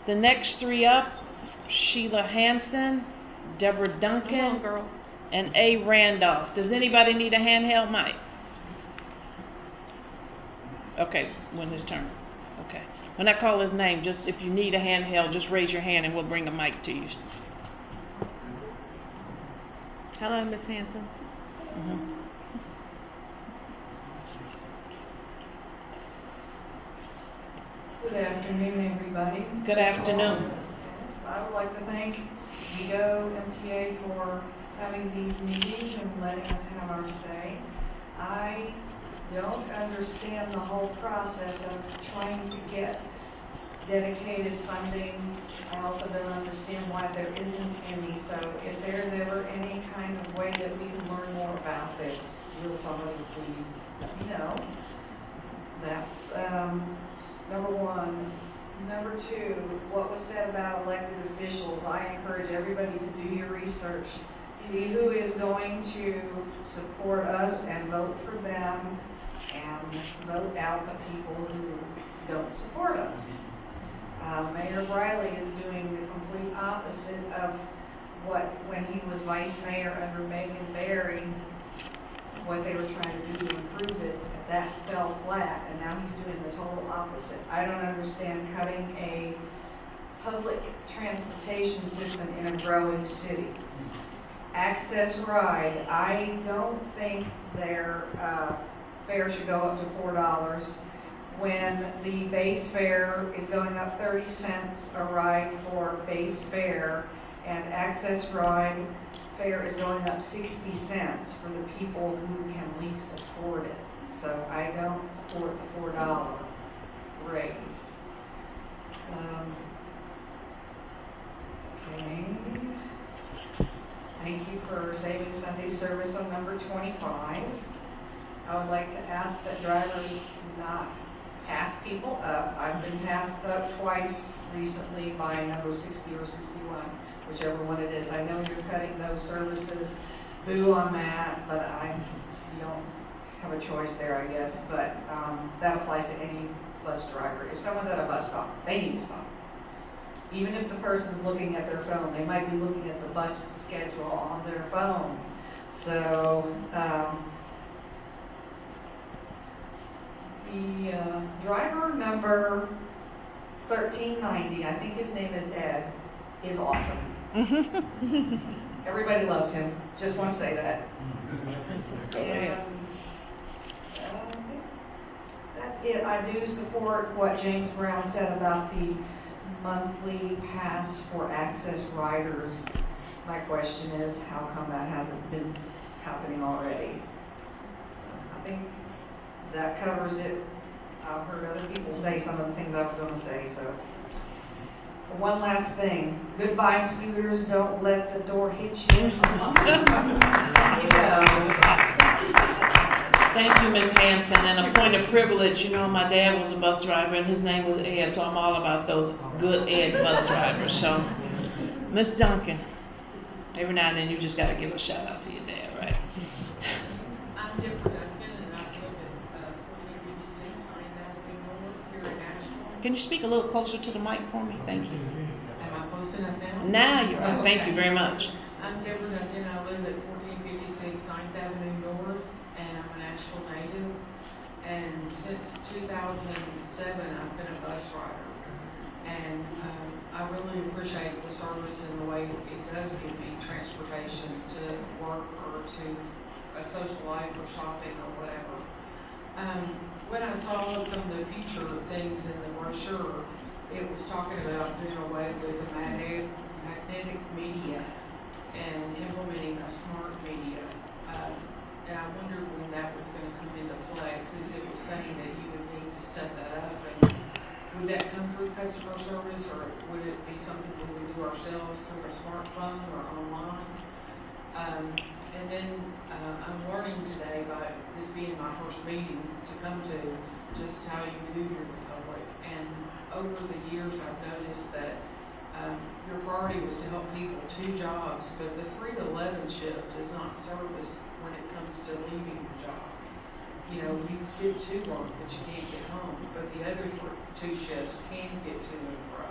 Speaker 1: The next three up, Sheila Hansen, Deborah Duncan, and A. Randolph. Does anybody need a handheld mic? Okay, when his turn. Okay. When I call his name, just if you need a handheld, just raise your hand and we'll bring a mic to you.
Speaker 2: Hello, Miss Hanson.
Speaker 4: Good afternoon, everybody.
Speaker 1: Good afternoon.
Speaker 4: Yes, I would like to thank WeGo MTA for having these meetings and letting us have our say. I don't understand the whole process of trying to get dedicated funding. I also don't understand why there isn't any. So if there's ever any kind of way that we can learn more about this, will somebody please let me know? That's number one. Number two, what was said about elected officials. I encourage everybody to do your research. See who is going to support us and vote for them, and vote out the people who don't support us. Mayor Briley is doing the complete opposite of what, when he was vice mayor under Megan Barry, what they were trying to do to improve it. That fell flat, and now he's doing the total opposite. I don't understand cutting a public transportation system in a growing city. Access Ride, I don't think their fare should go up to $4 when the base fare is going up 30 cents a ride for base fare, and Access Ride fare is going up 60 cents for the people who can least afford it. So I don't support the $4 raise. Okay. Thank you for saving Sunday service on number 25. I would like to ask that drivers not pass people up. I've been passed up twice recently by number 60 or 61, whichever one it is. I know you're cutting those services. Boo on that, but you don't have a choice there, I guess. But that applies to any bus driver. If someone's at a bus stop, they need to stop. Even if the person's looking at their phone, they might be looking at the bus schedule on their phone. So the driver number 1390, I think his name is Ed, is awesome. Everybody loves him. Just want to say that. And that's it. I do support what James Brown said about the monthly pass for Access riders. My question is, how come that hasn't been happening already? I think that covers it. I've heard other people say some of the things I was going to say. So, one last thing. Goodbye, scooters. Don't let the door hit you.
Speaker 1: Thank you, Ms. Hanson. And a point of privilege, you know, my dad was a bus driver and his name was Ed, so I'm all about those good Ed bus drivers. So, Miss Duncan, every now and then you just got to give a shout out to your dad, right?
Speaker 22: I'm Deborah Duncan, and I live at 1456 9th Avenue North here in Nashville.
Speaker 1: Can you speak a little closer to the mic for me? Thank you.
Speaker 22: Am I close enough now?
Speaker 1: Now you are.
Speaker 22: Okay.
Speaker 1: Thank you very much.
Speaker 22: I'm Deborah Duncan. I live at 1456 9th Avenue North, and I'm a Nashville native. And since 2007, I've been a bus rider. And I really appreciate the service and the way it does give me transportation to work or to a social life or shopping or whatever. When I saw some of the future things in the brochure, it was talking about doing away with magnetic media and implementing a smart media. And I wondered when that was going to come into play, because it was saying that you would need to set that up. And would that come through customer service, or would it be something we would do ourselves through a smartphone or online? And then I'm learning today, by this being my first meeting to come to, just how you do your public. And over the years, I've noticed that your priority was to help people 2 jobs, but the 3 to 11 shift is not service when it comes to leaving your job. You know, you get to work, but you can't get home. But the other 2 shifts can get to and fro.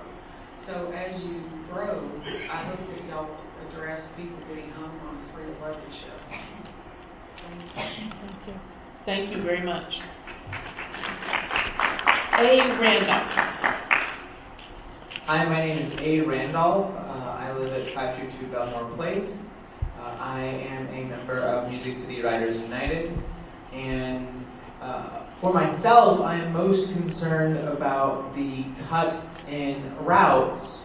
Speaker 17: So as you grow, I hope that y'all address people getting home on the 3:11 shift.
Speaker 1: Thank you very much. A. Randolph.
Speaker 3: Hi, my name is A. Randolph. I live at 522 Belmore Place. I am a member of Music City Writers United. And for myself, I am most concerned about the cut in routes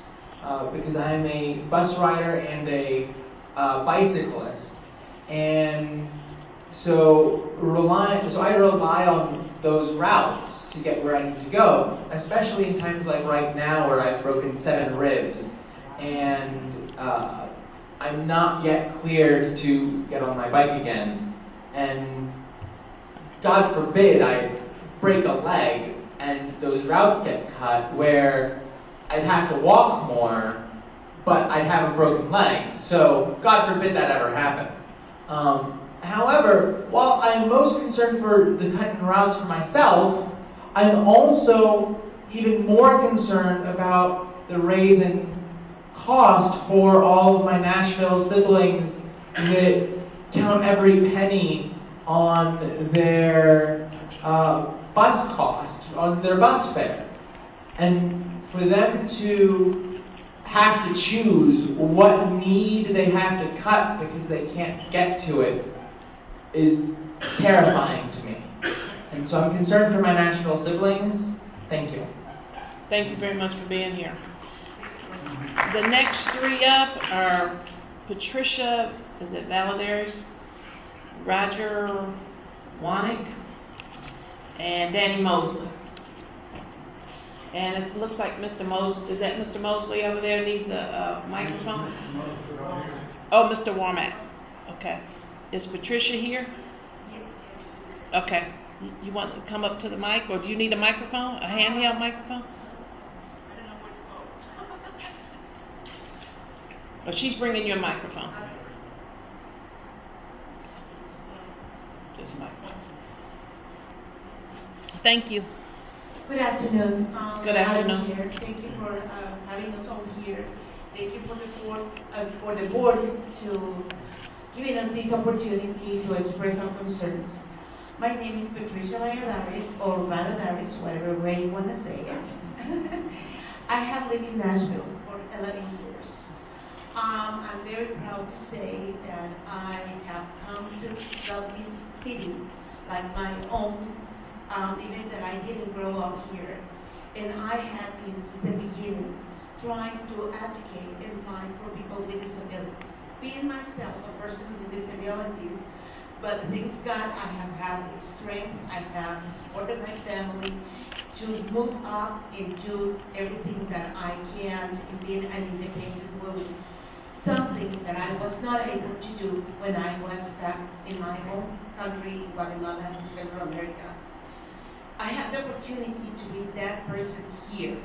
Speaker 3: because I am a bus rider and a bicyclist. And so I rely on those routes to get where I need to go, especially in times like right now where I've broken 7 ribs and I'm not yet cleared to get on my bike again. And God forbid I break a leg and those routes get cut where I'd have to walk more, but I'd have a broken leg. So God forbid that ever happen. However, while I'm most concerned for the cut in routes for myself, I'm also even more concerned about the raise in cost for all of my Nashville siblings that count every penny on their bus cost, on their bus fare. And for them to have to choose what need they have to cut because they can't get to it is terrifying to me. And so I'm concerned for my Nashville siblings. Thank you.
Speaker 1: Thank you very much for being here. The next 3 up are Patricia, is it Valadares, Roger Wanik, and Danny Mosley. And it looks like Mr. Mosley, is that Mr. Mosley over there needs a microphone? Oh, Mr. Womack. Okay. Is Patricia here? Yes. Okay. You want to come up to the mic, or do you need a microphone, a handheld microphone? Oh, she's bringing you a microphone. Just a microphone. Thank you.
Speaker 5: Good afternoon.
Speaker 1: Good afternoon.
Speaker 5: Madam Chair, thank you for having us all here. Thank you for the board to giving us this opportunity to express our concerns. My name is Patricia Valadares, or Valadares, whatever way you want to say it. I have lived in Nashville for 11 years. I'm very proud to say that I have come to love this city like my own, even that I didn't grow up here. And I have been, since the beginning, trying to advocate and fight for people with disabilities. Being myself a person with disabilities, but thanks God I have had the strength, I have supported my family to move up and do everything that I can in being an independent woman. Something that I was not able to do when I was back in my home country, in Guatemala, Central America. I have the opportunity to be that person here.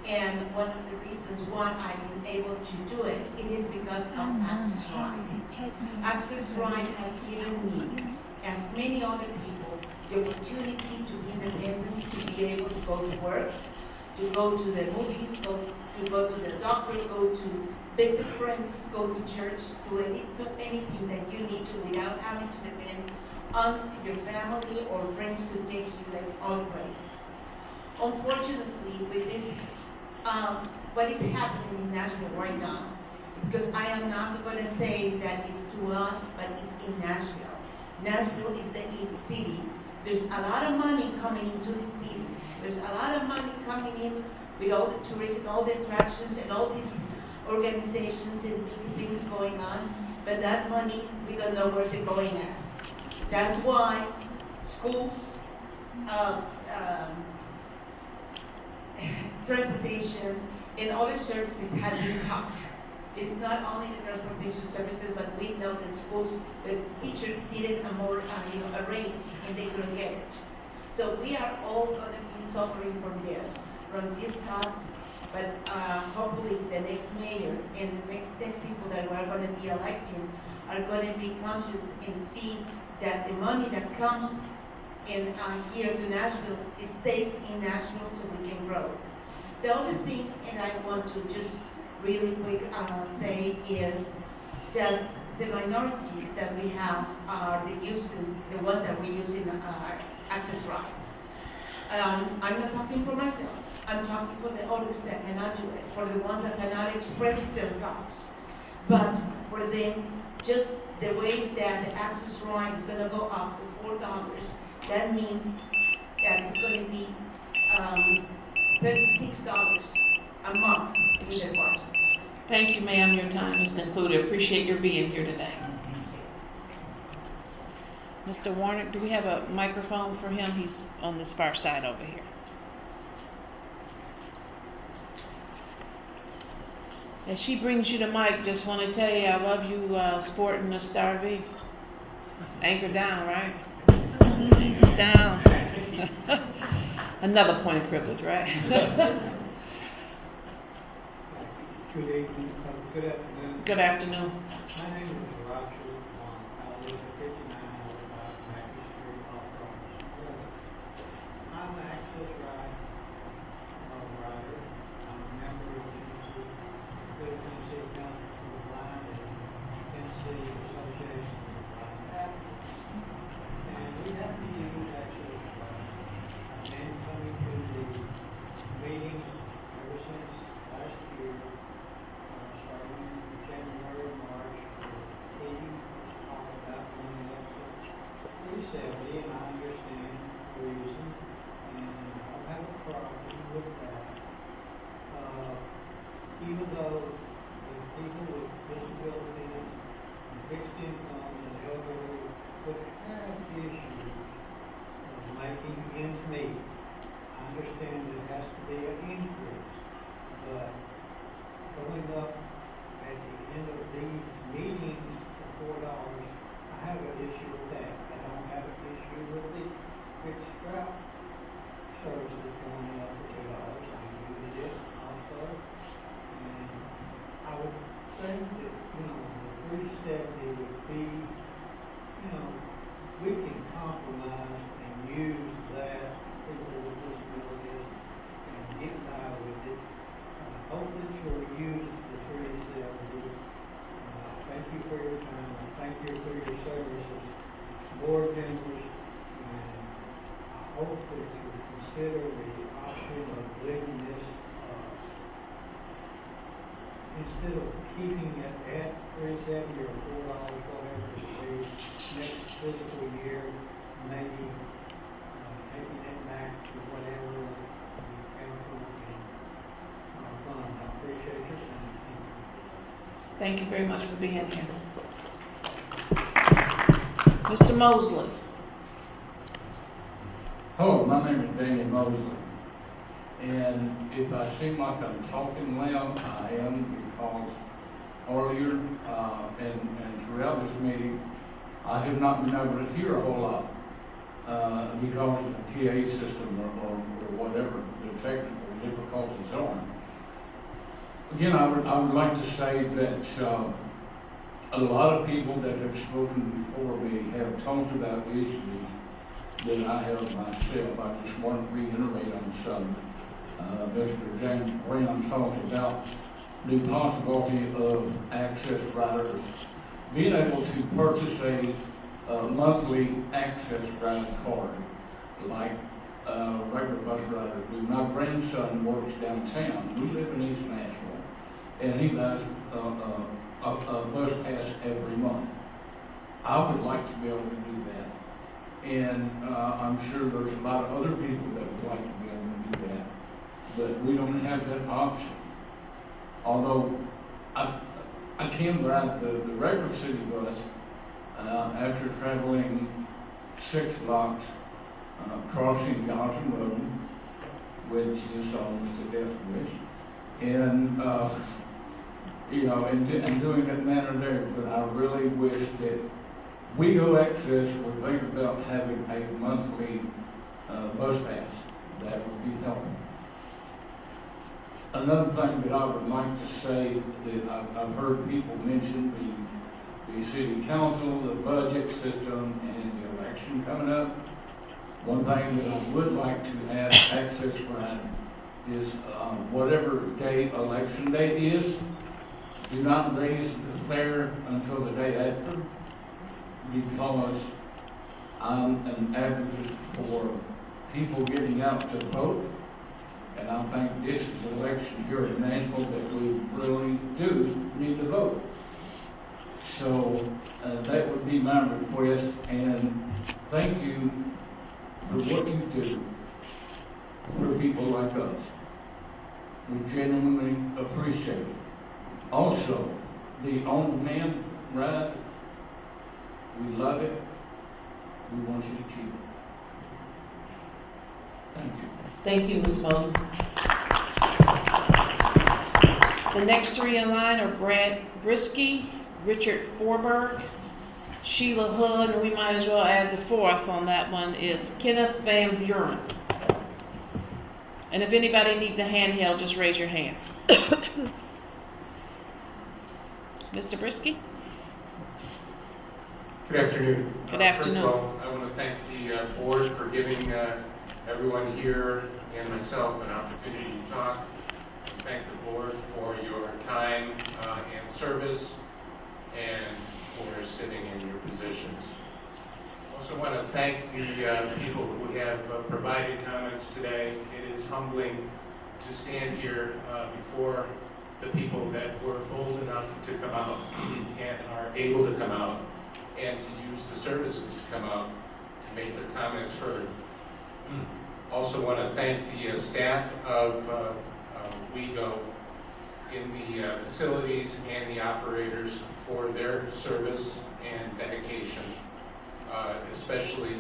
Speaker 5: And one of the reasons why I've been able to do it, it is because of Access Right. Access Right has given me, as many other people, the opportunity to be independent, to be able to go to work, to go to the movies, to go to the doctor, go to visit friends, go to church, do anything that you need to without having to depend on your family or friends to take you like all places. Unfortunately, with this, what is happening in Nashville right now, because I am not going to say that it's to us, but it's in Nashville. Nashville is the city. There's a lot of money coming into the city. There's a lot of money coming in with all the tourists and all the attractions and all these organizations and big things going on, but that money, we don't know where they're going at. That's why schools, transportation, and other services have been cut. It's not only the transportation services, but we know that schools, the teachers needed a more, a raise, and they couldn't get it. So we are all going to be suffering from these cuts. But hopefully the next mayor and the next people that we're going to be electing are going to be conscious and see that the money that comes in here to Nashville, it stays in Nashville so we can grow. The other thing, and I want to just really quick say is that the minorities that we have are the ones that we use in access drive. I'm not talking for myself. I'm talking for the others that cannot do it, for the ones that cannot express their thoughts. But for them, just the way that the access ride is going to go up to $4, that means that it's going to be $36 a month in their budget.
Speaker 1: Thank you, ma'am. Your time is concluded. Appreciate your being here today. Mr. Warner, do we have a microphone for him? He's on this far side over here. As she brings you the mic, just want to tell you I love you sporting the Star V. Anchor down, right? Anchor down. Another point of privilege, right?
Speaker 6: Good evening. Good afternoon.
Speaker 1: Good afternoon.
Speaker 6: My name is Roger. I live at 59 Mackey Street, off Robertson. I'm an access ride rider. I'm a member of the Tennessee Council for the Blind and Tennessee Association of the Blind Advocates. And we have to use access rides. I've been coming to the meetings ever since last year. Starting in January, March, the meeting talk about going up to 370, and I understand the reason, and I don't have a problem with that. Even though the people with disabilities and fixed income and elderly would have issues of making ends meet, I understand there has to be an increase, but going up at the end of these meetings for $4, I have an issue with that. I don't have an issue with the fixed route services going up for $2. I use it also. And I would think that, the 370 would be, we can compromise and use that people with disabilities and get by with it. Hope that you'll use the 370. Thank you for your time. Thank you for your service as board members. And I hope that you consider the option of leaving this, instead of keeping it at 370 or $4, whatever it be, next fiscal year, maybe taking it back to whatever the council can fund. I appreciate your time.
Speaker 1: Thank you very much for being here. Mr. Mosley.
Speaker 7: Hello, my name is Danny Mosley. And if I seem like I'm talking loud, I am, because earlier and throughout this meeting, I have not been able to hear a whole lot because of the PA system or whatever the technical difficulties are. Again, I would like to say that a lot of people that have spoken before me have talked about issues that I have myself. I just want to reiterate on some. Mr. James Brown talked about the possibility of access riders being able to purchase a monthly access ride card, like regular bus riders do. My grandson works downtown. We live in East Nashville, and he buys a bus pass every month. I would like to be able to do that, and I'm sure there's a lot of other people that would like to be able to do that, but we don't have that option. Although I can ride the regular city bus after traveling 6 blocks, crossing Johnson Road, which is almost a death wish, and and doing that manner there. But I really wish that WeGo Access would think about having a monthly bus pass. That would be helpful. Another thing that I would like to say that I've heard people mention the city council, the budget system, and the election coming up. One thing that I would like to add access ride is whatever day election day is, do not raise the fare until the day after, because I'm an advocate for people getting out to vote, and I think this is an election here in Nashville that we really do need to vote. So that would be my request, and thank you for what you do for people like us. We genuinely appreciate it. Also, the on-demand ride, we love it. We want you to keep it. Thank you.
Speaker 1: Thank you, Mr. Mosley. The next three in line are Brad Brisky, Richard Forberg, Sheila Hood, and we might as well add the fourth on that one is Kenneth Van Buren. And if anybody needs a handheld, just raise your hand. Mr. Brisky?
Speaker 9: Good afternoon.
Speaker 1: Good afternoon.
Speaker 9: First of all, I want to thank the board for giving everyone here and myself an opportunity to talk. I thank the board for your time and service and for sitting in your positions. I also want to thank the people who have provided comments today. It is humbling to stand here before the people that were bold enough to come out and are able to come out and to use the services to come out to make their comments heard. Also want to thank the staff of WeGo in the facilities and the operators for their service and dedication, especially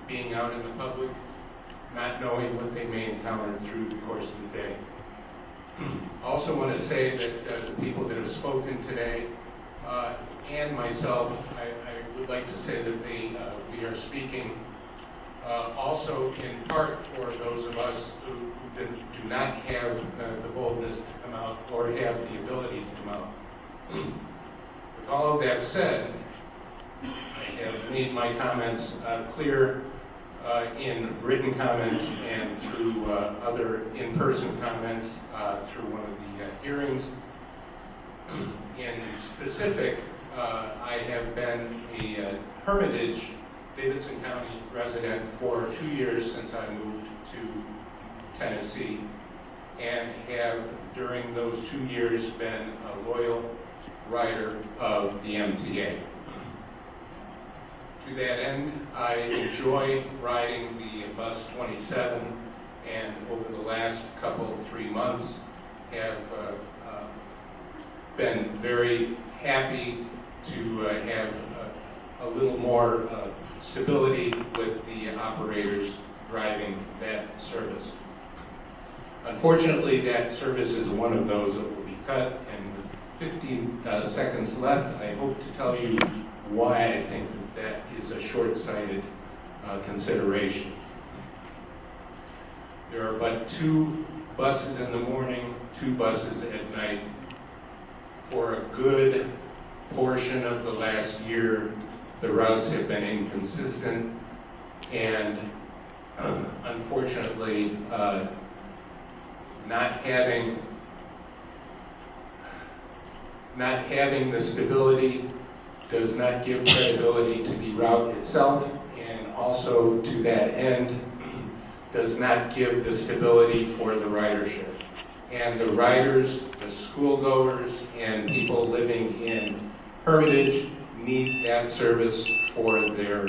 Speaker 9: being out in the public, not knowing what they may encounter through the course of the day. Also want to say that the people that have spoken today and myself, I would like to say that we are speaking also in part for those of us who do not have the boldness to come out or have the ability to come out. With all of that said, I have made my comments clear in written comments and through other in-person comments through one of the hearings. In specific, I have been a Hermitage, Davidson County resident for 2 years since I moved to Tennessee, and have during those 2 years been a loyal rider of the MTA. To that end, I enjoy riding the bus 27, and over the last couple, 3 months, have been very happy to have a little more stability with the operators driving that service. Unfortunately, that service is one of those that will be cut, and with 15 seconds left, I hope to tell you why I think that is a short-sighted consideration. There are but 2 buses in the morning, 2 buses at night. For a good portion of the last year, the routes have been inconsistent, and unfortunately, not having the stability does not give credibility to the route itself, and also to that end does not give the stability for the ridership. And the riders, the school-goers, and people living in Hermitage need that service for their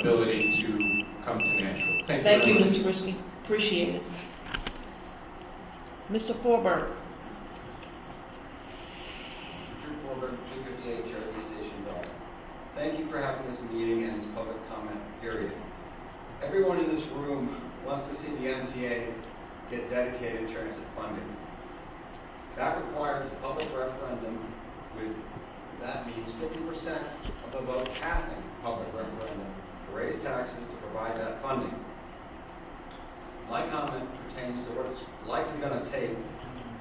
Speaker 9: ability to come to Nashville.
Speaker 1: Thank you, Mr. Brisky. Appreciate it. Mr. Forberg.
Speaker 10: Richard Forberg, 258 Cherokee Station Drive. Thank you for having this meeting and this public comment period. Everyone in this room wants to see the MTA get dedicated transit funding. That requires a public referendum that means 50% of the vote passing public referendum to raise taxes to provide that funding. My comment pertains to what it's likely going to take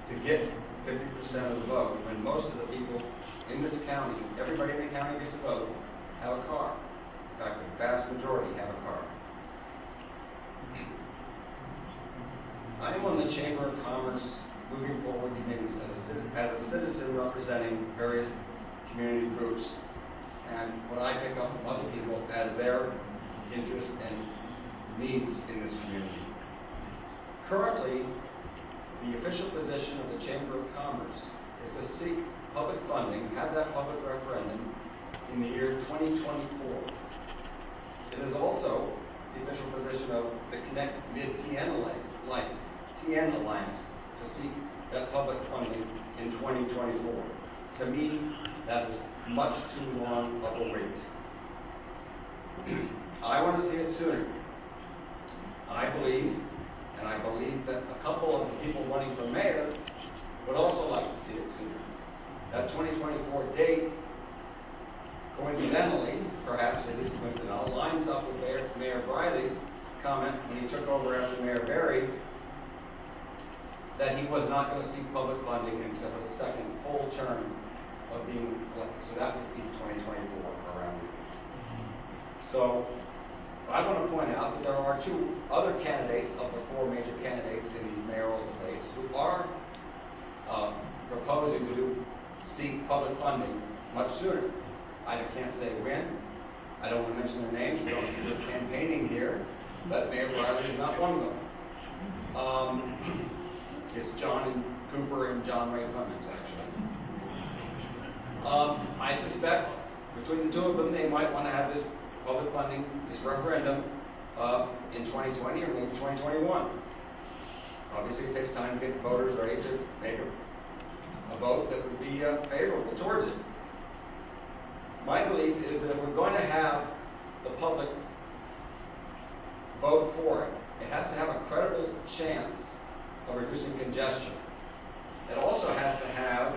Speaker 10: to get 50% of the vote when most of the people in this county, everybody in the county gets a vote, have a car. In fact, the vast majority have a car. I am on the Chamber of Commerce Moving Forward committees as a citizen representing various community groups and what I pick up from other people as their interests and needs in this community. Currently, the official position of the Chamber of Commerce is to seek public funding, have that public referendum in the year 2024. It is also the official position of the Connect Mid-TN Alliance to seek that public funding in 2024. To me, that is much too long of a wait. I want to see it sooner. I believe that a couple of the people running for mayor would also like to see it sooner. That 2024 date, coincidentally, perhaps it is coincidental, lines up with Mayor Briley's comment when he took over after Mayor Berry that he was not going to seek public funding until his second full term of being elected. So that would be 2024 around. So I want to point out that there are two other candidates of the four major candidates in these mayoral debates who are proposing to seek public funding much sooner. I can't say when. I don't want to mention their names. We don't do campaigning here, but Mayor Briley is not one of them. It's John and Cooper and John Ray Clements, actually. I suspect between the two of them, they might want to have this public funding, this referendum, in 2020 or maybe 2021. Obviously, it takes time to get the voters ready to make a vote that would be favorable towards it. My belief is that if we're going to have the public vote for it, it has to have a credible chance of reducing congestion. It also has to have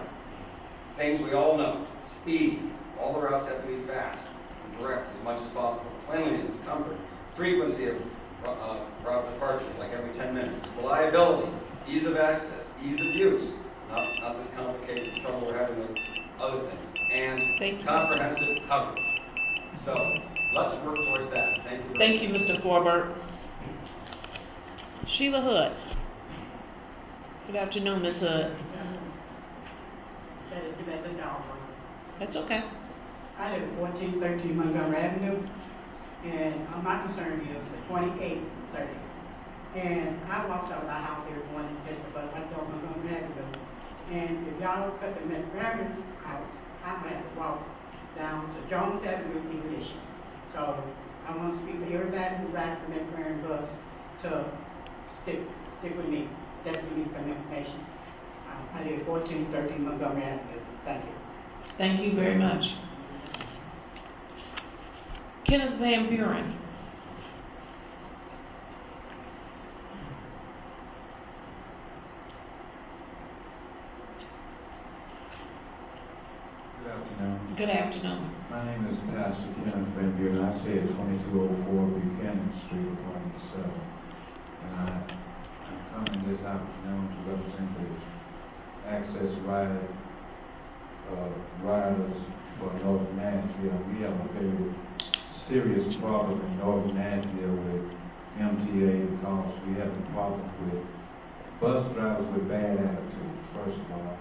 Speaker 10: things we all know: speed. All the routes have to be fast and direct as much as possible. Cleanliness, comfort, frequency of route departures, like every 10 minutes. Reliability, ease of access, ease of use. Not this complicated trouble we're having with other things. And comprehensive coverage. So let's work towards that. Thank you.
Speaker 1: Thank you, Mr. Forbert. Sheila Hood. Good afternoon, Ms. Hood.
Speaker 11: That is Jamaica Dalton.
Speaker 1: That's okay.
Speaker 11: I live at 1413 Montgomery Avenue, and my concern is the 2830. And I walk out of my house every morning just about I go Montgomery Avenue. And if y'all don't cut the McFerrin out, I'm going to have to walk down to Jones Avenue in Mission. So I want to speak to everybody who rides the McFerrin bus to stick with me. Definitely need some information. I live at 1413 Montgomery Avenue. Thank you.
Speaker 1: Thank you very much. Kenneth Van Buren.
Speaker 12: Good afternoon.
Speaker 1: Good afternoon.
Speaker 12: My name is Pastor Kenneth Van Buren. I stay at 2204 Buchanan Street, apartment 7. And I'm coming this afternoon to represent the Access Riders for North Nashville. We have a very serious problem in North Nashville with MTA because we have a problem with bus drivers with bad attitudes. First of all,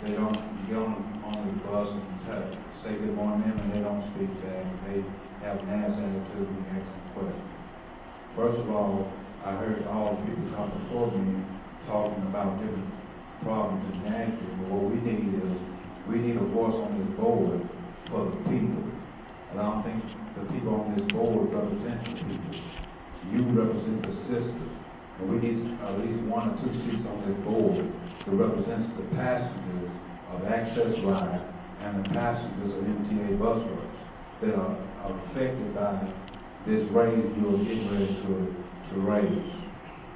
Speaker 12: they don't get on the bus and say good morning and they don't speak back. They have an ass attitude when you ask them questions. First of all, I heard all the people come before me talking about different problems in Nashville, but what we need a voice on this board for the people. And I don't think the people on this board represent the people. You represent the system. And we need at least 1 or 2 seats on this board that represents the passengers of Access Ride and the passengers of MTA bus routes that are affected by this raise you're getting ready to raise.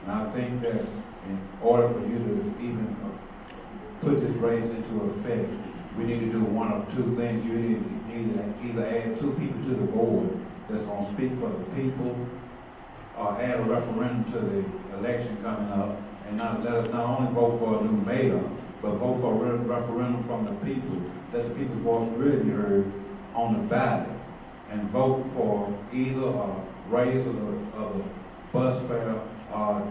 Speaker 12: And I think that in order for you to even put this raise into effect, we need to do 1 or 2 things. You need to either add 2 people to the board that's going to speak for the people, or add a referendum to the election coming up, and not let us not only vote for a new mayor, but vote for a referendum from the people, let the people's voice really be heard on the ballot, and vote for either a raise of the bus fare or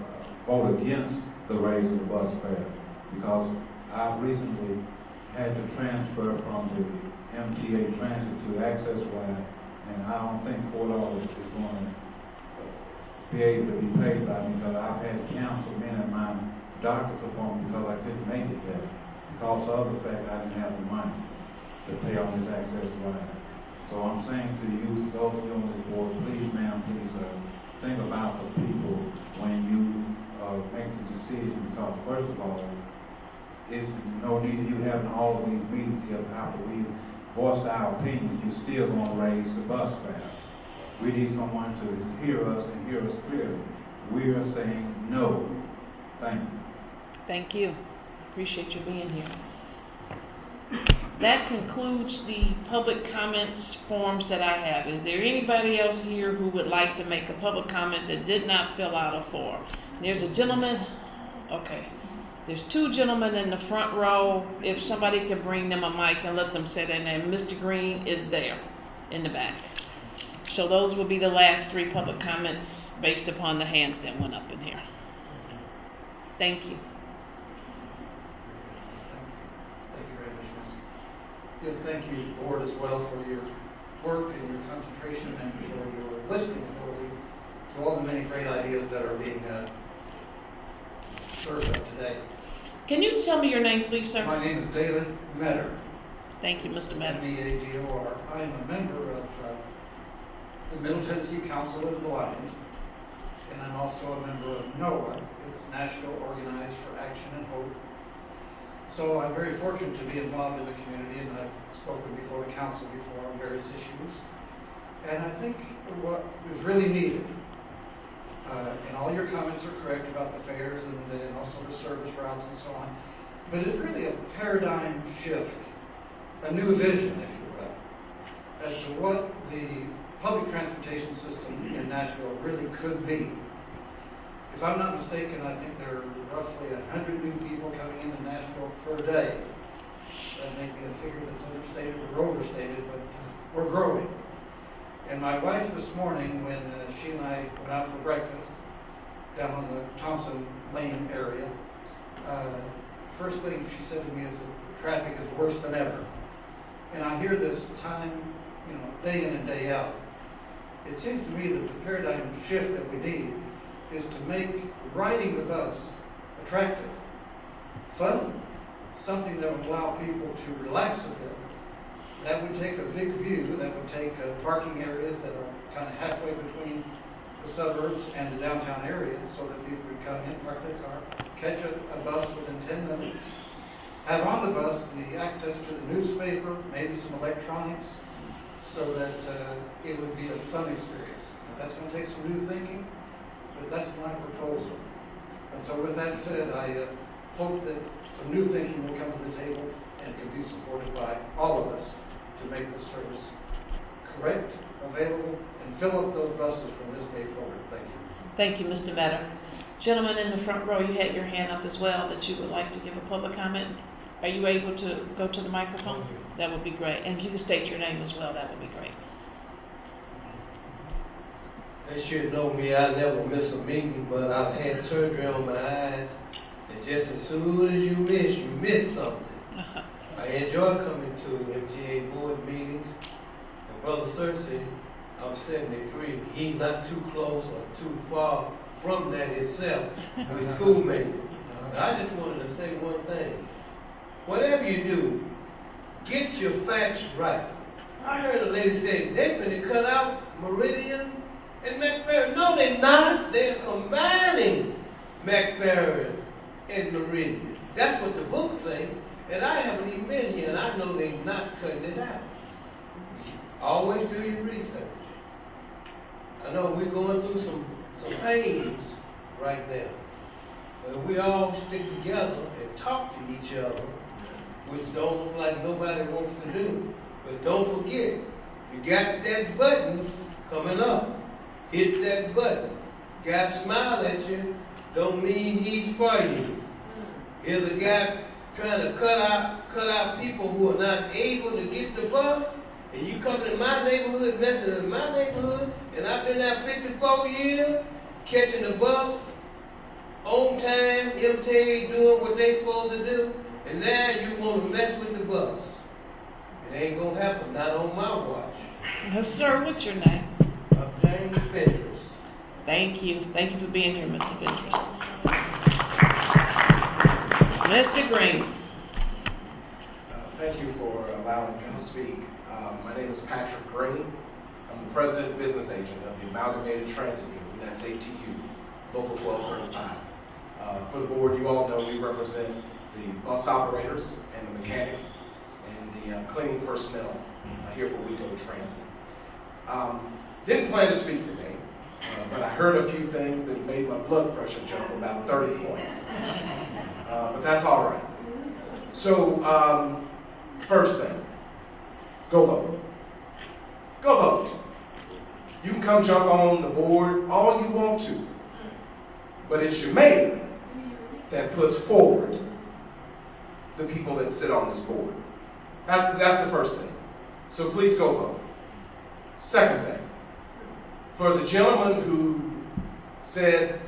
Speaker 12: vote against the raise of the bus fare, because I've recently had to transfer from the MTA Transit to Access Ride, and I don't think $4 is going to be able to be paid by me, because I've had to cancel many of my doctor's appointments because I couldn't make it there, because of the fact I didn't have the money to pay on this Access Ride. So I'm saying to you, those of you on this board, please, ma'am, please think about the people when you make the decision, because first of all, it's no need you having all of these meetings here after we've voiced our opinions, you're still going to raise the bus fare. We need someone to hear us and hear us clearly. We are saying no. Thank you.
Speaker 1: Thank you. Appreciate you being here. That concludes the public comments forms that I have. Is there anybody else here who would like to make a public comment that did not fill out a form? There's a gentleman. Okay. There's two gentlemen in the front row. If somebody could bring them a mic and let them say their name. Mr. Green is there in the back. So those will be the last three public comments based upon the hands that went up in here. Thank you.
Speaker 8: Thank you very much, Miss.
Speaker 13: Yes, thank you, board, as well, for your work and your concentration and for your listening ability to all the many great ideas that are being served up today.
Speaker 1: Can you tell me your name, please, sir?
Speaker 13: My name is David Meador.
Speaker 1: Thank you, Mr. Meador.
Speaker 13: M-E-A-D-O-R. I am a member of the Middle Tennessee Council of the Blind, and I'm also a member of NOAA. It's Nashville Organized for Action and Hope. So I'm very fortunate to be involved in the community, and I've spoken before the council before on various issues. And I think what is really needed, and all your comments are correct about the fares and also the service routes and so on, but it's really a paradigm shift, a new vision, if you will, as to what the public transportation system in Nashville really could be. If I'm not mistaken, I think there are roughly 100 new people coming into Nashville per day. That may be a figure that's understated or overstated, but we're growing. And my wife this morning, when she and I went out for breakfast down on the Thompson Lane area, first thing she said to me is that the traffic is worse than ever. And I hear this time, day in and day out. It seems to me that the paradigm shift that we need is to make riding the bus attractive, fun, something that would allow people to relax a bit. That would take a big view, that would take parking areas that are kind of halfway between the suburbs and the downtown areas, so that people could come in, park their car, catch a bus within 10 minutes, have on the bus the access to the newspaper, maybe some electronics, so that it would be a fun experience. Now, that's going to take some new thinking, but that's my proposal. And so with that said, I hope that some new thinking will come to the table and can be supported by all of us to make this service correct, available, and fill up those buses from this day forward. Thank you.
Speaker 1: Thank you, Mr. Meador. Gentleman in the front row, you had your hand up as well that you would like to give a public comment. Are you able to go to the microphone? That would be great. And if you could state your name as well, that would be great.
Speaker 14: They should know me. I never miss a meeting, but I've had surgery on my eyes. And just as soon as you miss something. I enjoy coming to MTA board meetings. And Brother Cersei, I'm 73. He's not too close or too far from that himself with schoolmates. But I just wanted to say one thing. Whatever you do, get your facts right. I heard a lady say, they're going to cut out Meridian and McFerrin. No, they're not. They're combining McFerrin and Meridian. That's what the books say. And I haven't even been here, and I know they're not cutting it out. Always do your research. I know we're going through some pains right now. But if we all stick together and talk to each other, which don't look like nobody wants to do. But don't forget, you got that button coming up. Hit that button. Guy smile at you, don't mean he's for you. Here's a guy trying to cut out people who are not able to get the bus, and you come to my neighborhood, messing in my neighborhood, and I've been there 54 years, catching the bus On time, MTA doing what they supposed to do, and now you want to mess with the bus. It ain't gonna happen, not on my watch.
Speaker 1: Yes, sir. What's your name?
Speaker 14: I'm James Ventures.
Speaker 1: Thank you. Thank you for being here, Mr. Ventures. Mr. Green.
Speaker 15: Thank you for allowing me to speak. My name is Patrick Green. I'm the President Business Agent of the Amalgamated Transit Union, that's ATU, Local 1235. For the board, you all know we represent the bus operators and the mechanics and the cleaning personnel here for WeGo Transit. Didn't plan to speak today, but I heard a few things that made my blood pressure jump about 30 points. But that's all right. So, first thing, go vote. Go vote. You can come jump on the board all you want to, but it's your mayor that puts forward the people that sit on this board. That's the first thing. So please go vote. Second thing, for the gentleman who said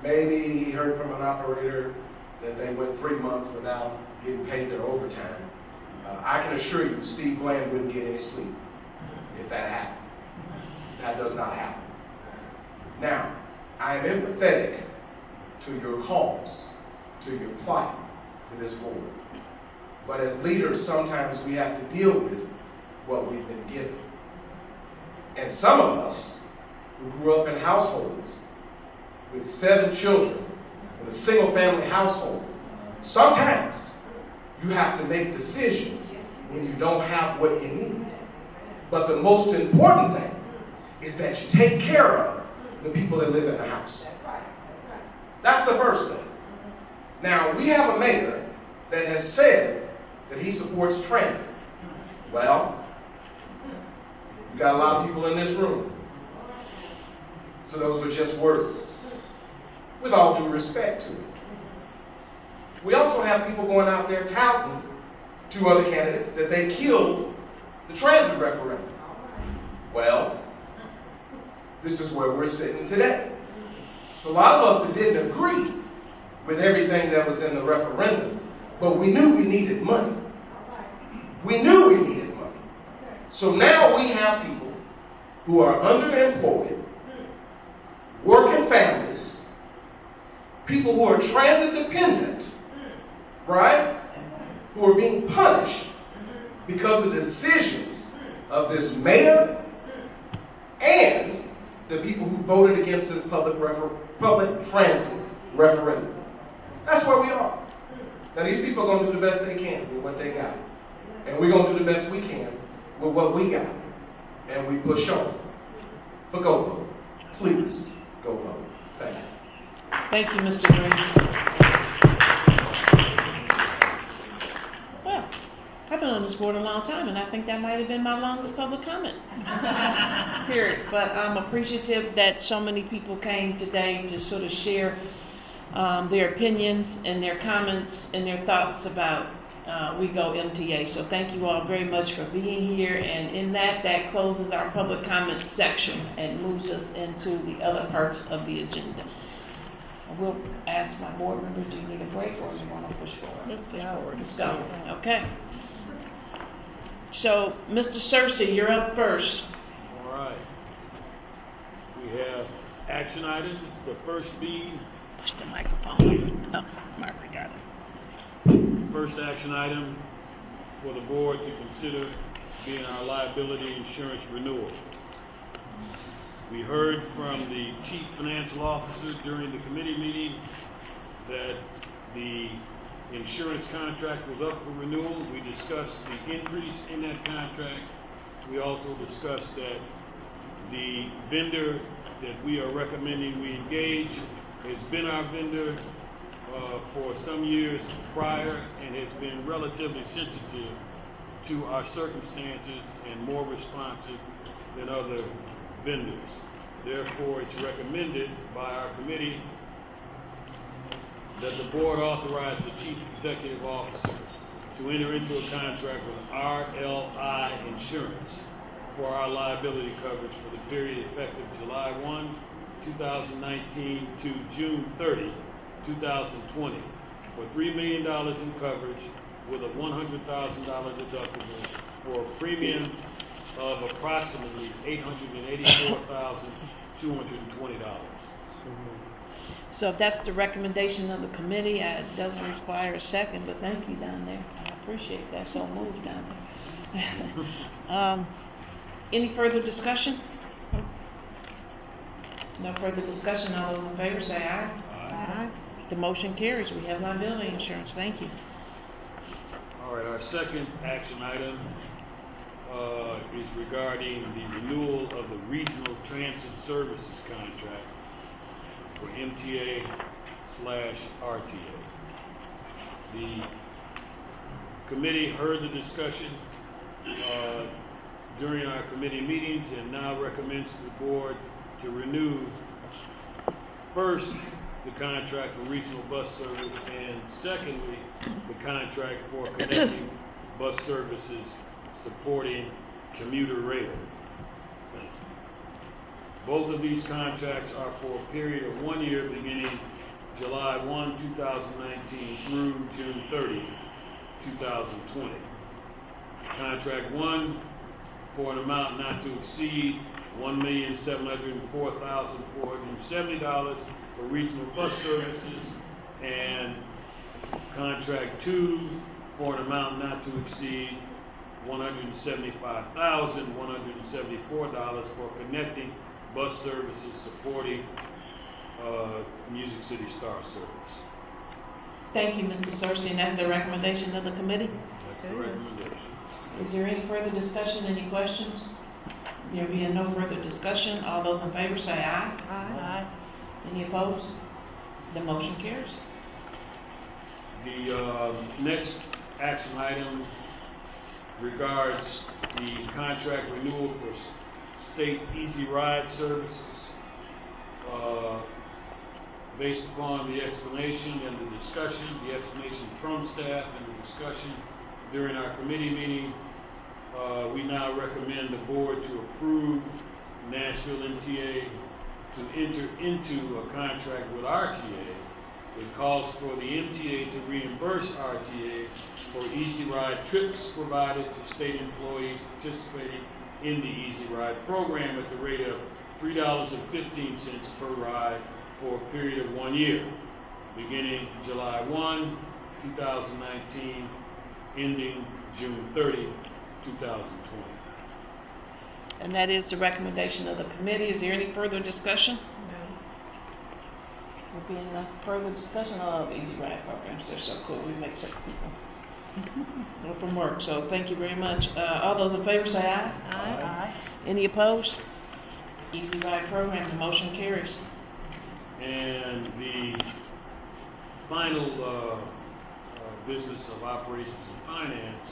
Speaker 15: maybe he heard from an operator that they went 3 months without getting paid their overtime, I can assure you Steve Bland wouldn't get any sleep if that happened. That does not happen. Now, I am empathetic to your cause, to your plight, to this board. But as leaders, sometimes we have to deal with what we've been given. And some of us who grew up in households with 7 children in a single family household, sometimes you have to make decisions when you don't have what you need. But the most important thing is that you take care of the people that live in the house. That's the first thing. Now, we have a mayor that has said that he supports transit. Well, we've got a lot of people in this room. So those were just words, with all due respect to it. We also have people going out there touting to other candidates that they killed the transit referendum. Well, this is where we're sitting today. So a lot of us that didn't agree with everything that was in the referendum, but we knew we needed money. We knew we needed money. So now we have people who are underemployed, working families, people who are transit dependent, right? Who are being punished because of the decisions of this mayor and the people who voted against this public transit referendum. That's where we are. Now these people are going to do the best they can with what they got. And we're going to do the best we can with what we got. And we push on. But go vote. Please go vote. Thank you.
Speaker 1: Thank you, Mr. Green. Well, I've been on this board a long time, and I think that might have been my longest public comment. Period. But I'm appreciative that so many people came today to sort of share their opinions and their comments and their thoughts about WeGo MTA. So thank you all very much for being here. And in that closes our public comment section and moves us into the other parts of the agenda. We'll ask my board members, do you need a break or do you want to push forward?
Speaker 2: Let's push forward.
Speaker 1: Let's go. Okay. So, Mr. Searcy, you're up first.
Speaker 16: All right. We have action items. The first being...
Speaker 1: Push the microphone. Oh, Margaret got it.
Speaker 16: First action item for the board to consider being our liability insurance renewal. We heard from the Chief Financial Officer during the committee meeting that the insurance contract was up for renewal. We discussed the increase in that contract. We also discussed that the vendor that we are recommending we engage has been our vendor for some years prior and has been relatively sensitive to our circumstances and more responsive than other vendors. Therefore, it's recommended by our committee that the board authorize the Chief Executive Officer to enter into a contract with RLI Insurance for our liability coverage for the period effective July 1, 2019 to June 30, 2020 for $3 million in coverage with a $100,000 deductible for a premium of approximately $884,220.
Speaker 1: So if that's the recommendation of the committee, it doesn't require a second, but thank you down there. I appreciate that. So moved down there. Any further discussion? No further discussion. All those in favor say aye. Aye. The motion carries. We have liability insurance. Thank you.
Speaker 16: All right, our second action item is regarding the renewal of the Regional Transit Services contract for MTA/RTA. The committee heard the discussion during our committee meetings and now recommends to the board to renew first the contract for regional bus service and secondly the contract for connecting bus services supporting commuter rail. Both of these contracts are for a period of 1 year beginning July 1, 2019 through June 30, 2020. Contract 1 for an amount not to exceed $1,704,470 for regional bus services, and contract 2 for an amount not to exceed $175,174 for connecting bus services supporting Music City Star Service.
Speaker 1: Thank you, Mr. Searcy, and that's the recommendation of the committee?
Speaker 16: That's the recommendation.
Speaker 1: Is there any further discussion, any questions? There being no further discussion, all those in favor say aye. Aye. Any opposed? The motion carries.
Speaker 16: The next action item regards the contract renewal for state easy ride services. Based upon the explanation and the discussion, the explanation from staff and the discussion during our committee meeting, we now recommend the board to approve Nashville MTA to enter into a contract with RTA. It calls for the MTA to reimburse RTA for Easy Ride trips provided to state employees participating in the Easy Ride program at the rate of $3.15 per ride for a period of 1 year, beginning July 1, 2019, ending June 30, 2020.
Speaker 1: And that is the recommendation of the committee. Is there any further discussion?
Speaker 2: No.
Speaker 1: There being no further discussion, I love Easy Ride programs. They're so cool. We make sick people go from work. So thank you very much. All those in favor say aye. Aye. Any opposed? Easy Ride program, the motion carries.
Speaker 16: And the final business of operations and finance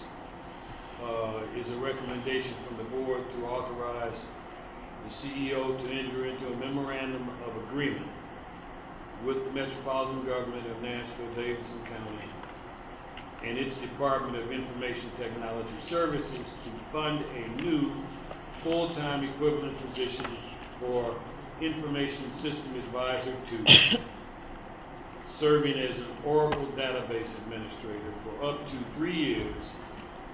Speaker 16: is a recommendation from the board to authorize the CEO to enter into a memorandum of agreement with the Metropolitan Government of Nashville-Davidson County and its Department of Information Technology Services to fund a new full-time equivalent position for Information System Advisor 2, serving as an Oracle Database Administrator for up to 3 years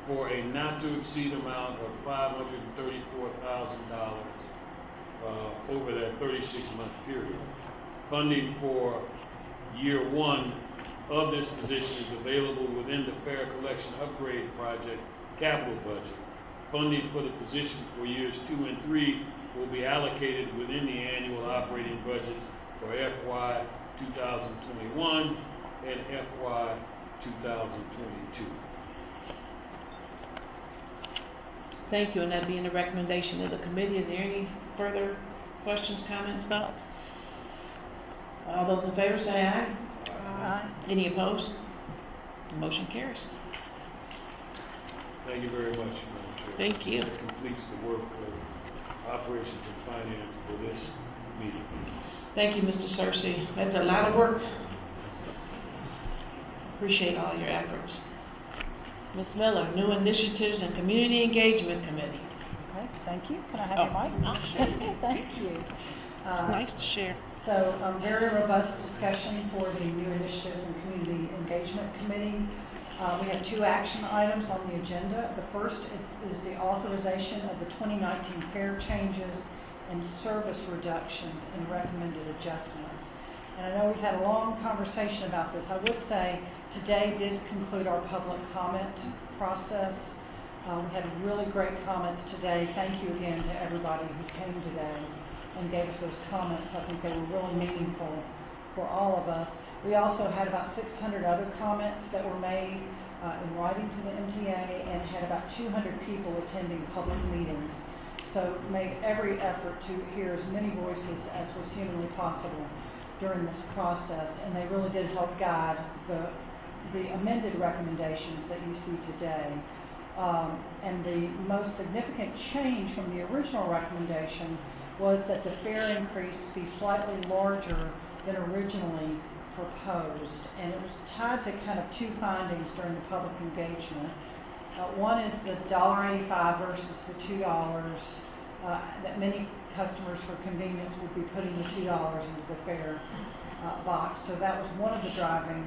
Speaker 16: for a not to exceed amount of $534,000 over that 36-month period. Funding for year 1 of this position is available within the Fare Collection Upgrade Project capital budget. Funding for the position for years 2 and 3 will be allocated within the annual operating budget for FY 2021 and FY 2022.
Speaker 1: Thank you, and that being the recommendation of the committee, is there any further questions, comments, thoughts? All those in favor say aye. Aye. Any opposed? The motion carries.
Speaker 16: Thank you very much, Madam Chair.
Speaker 1: Thank you.
Speaker 16: That completes the work of operations and finance for this meeting.
Speaker 1: Thank you, Mr. Searcy. That's a lot of work. Appreciate all your efforts. Ms. Miller, New Initiatives and Community Engagement Committee.
Speaker 2: Okay, thank you. Can I have your mic?
Speaker 1: Sure.
Speaker 2: Thank you.
Speaker 1: It's nice to share.
Speaker 18: So very robust discussion for the new initiatives and community engagement committee. We have 2 action items on the agenda. The first is the authorization of the 2019 fare changes and service reductions and recommended adjustments. And I know we've had a long conversation about this. I would say today did conclude our public comment process. We had really great comments today. Thank you again to everybody who came today and gave us those comments. I think they were really meaningful for all of us. We also had about 600 other comments that were made in writing to the MTA, and had about 200 people attending public meetings. So made every effort to hear as many voices as was humanly possible during this process, and they really did help guide the amended recommendations that you see today. And the most significant change from the original recommendation was that the fare increase be slightly larger than originally proposed, and it was tied to kind of 2 findings during the public engagement. One is the $1.85 versus the $2, that many customers for convenience would be putting the $2 into the fare box. So that was one of the driving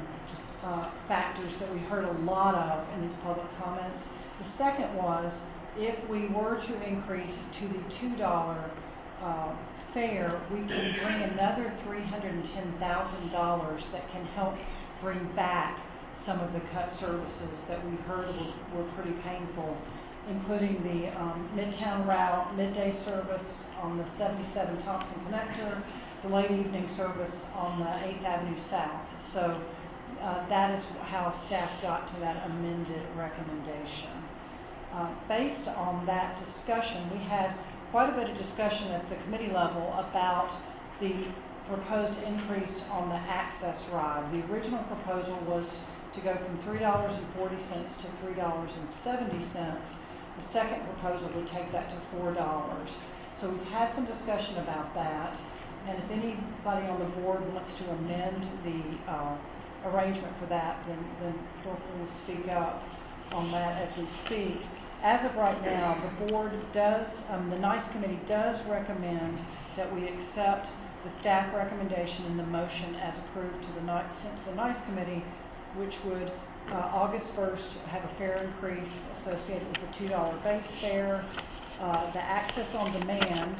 Speaker 18: factors that we heard a lot of in these public comments. The second was, if we were to increase to the $2 fare, we can bring another $310,000 that can help bring back some of the cut services that we heard were pretty painful, including the Midtown route, midday service on the 77 Thompson Connector, the late evening service on the 8th Avenue South. So that is how staff got to that amended recommendation. Based on that discussion, we had quite a bit of discussion at the committee level about the proposed increase on the access ride. The original proposal was to go from $3.40 to $3.70. The second proposal would take that to $4. So we've had some discussion about that, and if anybody on the board wants to amend the arrangement for that, then feel free to speak up on that as we speak. As of right now, the board does, the NICE committee does recommend that we accept the staff recommendation in the motion as approved to the NICE committee, which would August 1st have a fare increase associated with the $2 base fare. The access on demand,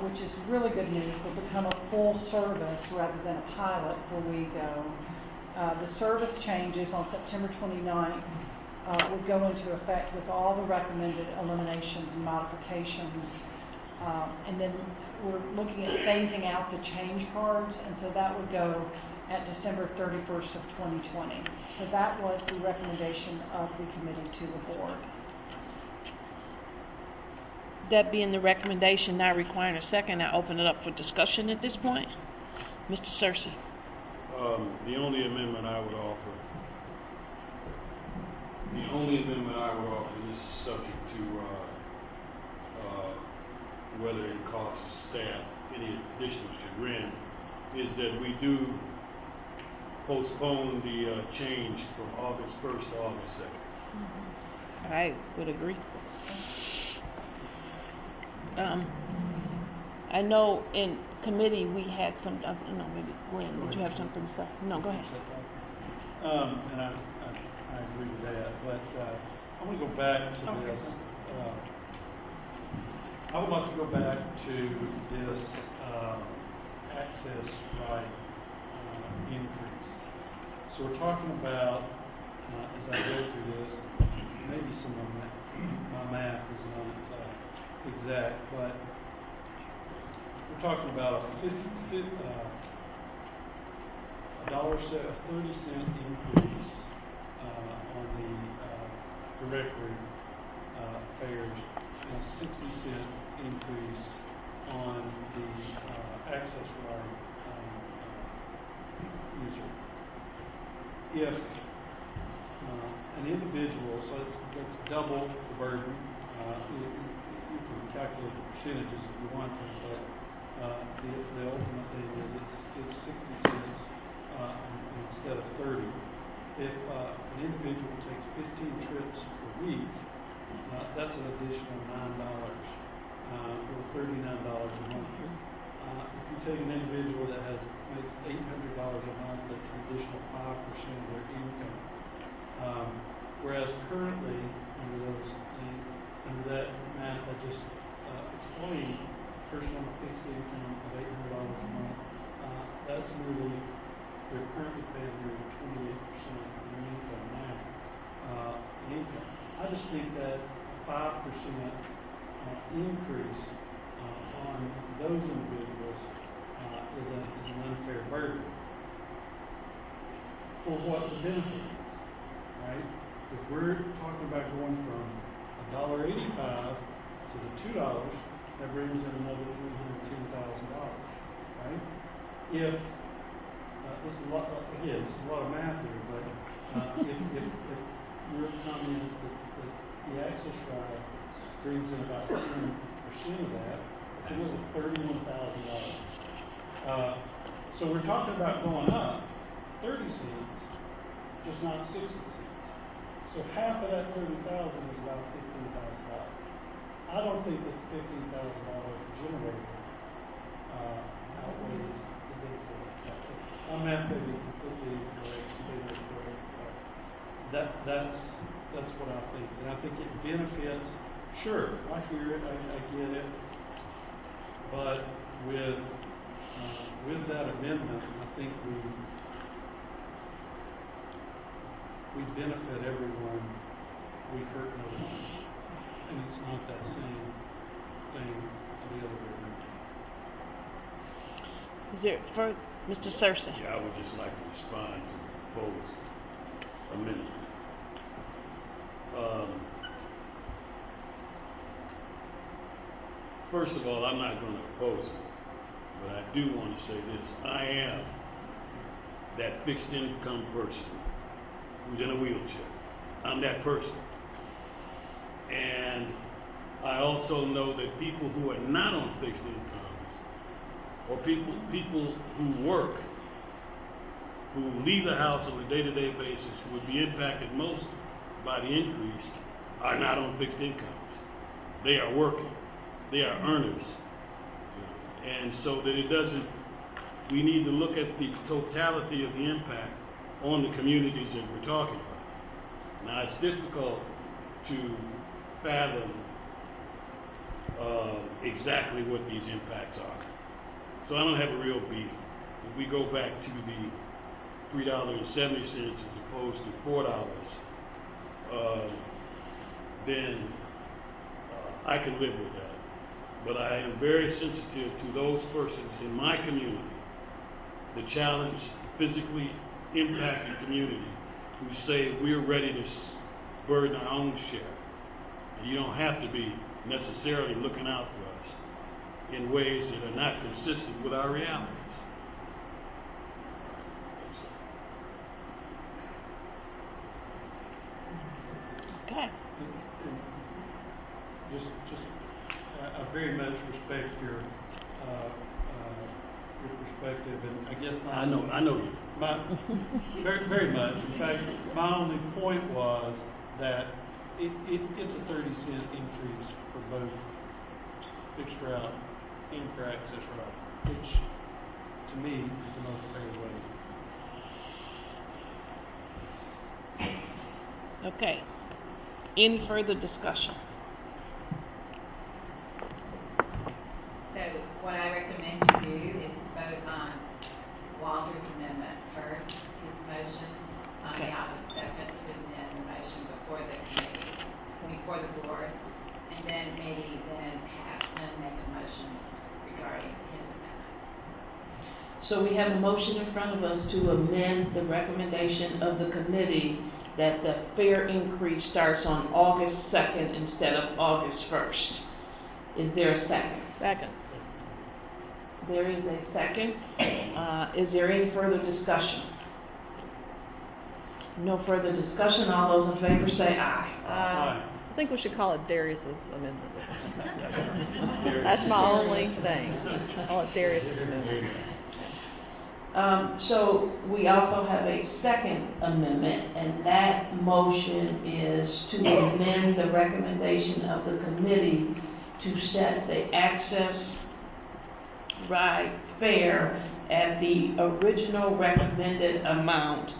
Speaker 18: which is really good news, will become a full service rather than a pilot for WeGo. The service changes on September 29th would go into effect with all the recommended eliminations and modifications. And then we're looking at phasing out the change cards, and so that would go at December 31st of 2020. So that was the recommendation of the committee to the board.
Speaker 1: That being the recommendation, not requiring a second, I open it up for discussion at this point. Mr. Searcy.
Speaker 16: The only amendment I would offer is subject to whether it causes staff any additional chagrin, is that we do postpone the change from August 1st to August 2nd.
Speaker 1: I would agree. I know in committee we had some, maybe Gwen, did you have something to say? No, go ahead.
Speaker 19: And I agree with that, but I want to go back to this. I would like to go back to this access right increase. So we're talking about, as I go through this, maybe some of my math is not exact, but we're talking about a $30-cent increase on the directory fares, and a 60-cent increase on the access right user. If an individual, so let's double the burden. You can calculate the percentages if you want to, but the ultimate thing is it's 60 cents instead of 30. If an individual takes 15 trips per week, that's an additional $9, or $39 a month. if you take an individual that makes $800 a month, that's an additional 5% of their income. Whereas currently, under that math I just explained, a person on a fixed income of $800 a month, that's nearly, they're currently paying nearly 28% of their income now. Income. I just think that 5% increase on those individuals is an unfair burden for what the benefit is, right? If we're talking about going from $1.85 to the $2, that brings in another $310,000, right? If this is a lot, again, this is a lot of math here, but if your comment is that the access ride brings in about 10% of that, it's another $31,000. So we're talking about going up 30 cents, just not 60 cents. So half of that 30,000 is about $15,000. I don't think that the $15,000 generated outweighs the benefit. My math may be completely incorrect. That's what I think, and I think it benefits. Sure, I hear it, I get it, but with that amendment, I think we benefit everyone, we hurt no one, and it's not that same thing the other way around.
Speaker 1: Is there for Mr. Searcy?
Speaker 16: Yeah, I would just like to respond to the proposed amendment. First of all, I'm not going to oppose it, but I do want to say this. I am that fixed income person who's in a wheelchair. I'm that person. And I also know that people who are not on fixed incomes, or people who work, who leave the house on a day-to-day basis, who would be impacted most by the increase, are not on fixed incomes. They are working. They are earners. And so that it doesn't, we need to look at the totality of the impact on the communities that we're talking about. Now, it's difficult to fathom exactly what these impacts are. So I don't have a real beef. If we go back to the $3.70 as opposed to $4, then I can live with that. But I am very sensitive to those persons in my community, the challenged, physically impacted community, who say we're ready to burden our own share. And you don't have to be necessarily looking out for us in ways that are not consistent with our realities.
Speaker 1: Okay.
Speaker 19: I very much respect your perspective, and I guess
Speaker 16: I know you.
Speaker 19: Very, very much. In fact, my only point was that it's a 30-cent increase for both fixed route and for access route, which to me is the most fair way.
Speaker 1: Okay. Any further discussion?
Speaker 20: So what I recommend you do is vote on Walter's amendment first, his motion on the August 2nd to amend the motion before the committee, before the board, and then maybe have Lynn make a motion regarding his amendment.
Speaker 1: So we have a motion in front of us to amend the recommendation of the committee that the fare increase starts on August 2nd instead of August 1st. Is there a second?
Speaker 2: Second.
Speaker 1: There is a second. Is there any further discussion? No further discussion. All those in favor say aye.
Speaker 2: I think we should call it Darius's amendment. That's my only thing. Call it Darius's amendment.
Speaker 1: So we also have a second amendment, and that motion is to amend the recommendation of the committee to set the access ride fare at the original recommended amount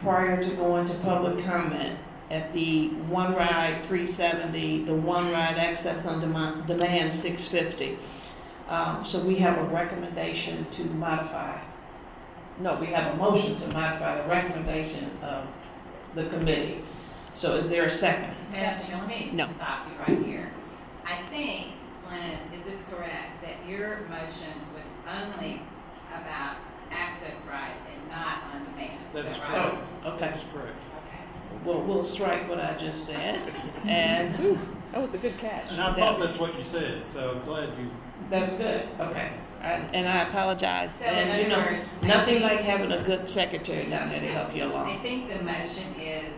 Speaker 1: prior to going to public comment at the one ride $370, the one ride access on demand $650. So we have a recommendation to modify. No, we have a motion to modify the recommendation of the committee. So is there a second?
Speaker 20: Madam Chair, let me stop you right here. I think, Glenn, is this correct, that your motion was only about access right and not on demand?
Speaker 19: That is
Speaker 20: right?
Speaker 19: correct.
Speaker 1: Oh, okay.
Speaker 19: That is correct.
Speaker 20: Okay.
Speaker 1: Well, we'll strike what I just said. And
Speaker 2: that was a good catch.
Speaker 19: And I thought that's what you said, so I'm glad you.
Speaker 1: That's good. Okay. And I apologize.
Speaker 20: So
Speaker 1: and
Speaker 20: in other words,
Speaker 1: nothing like having a good secretary down there to help you
Speaker 20: I
Speaker 1: along.
Speaker 20: think the motion is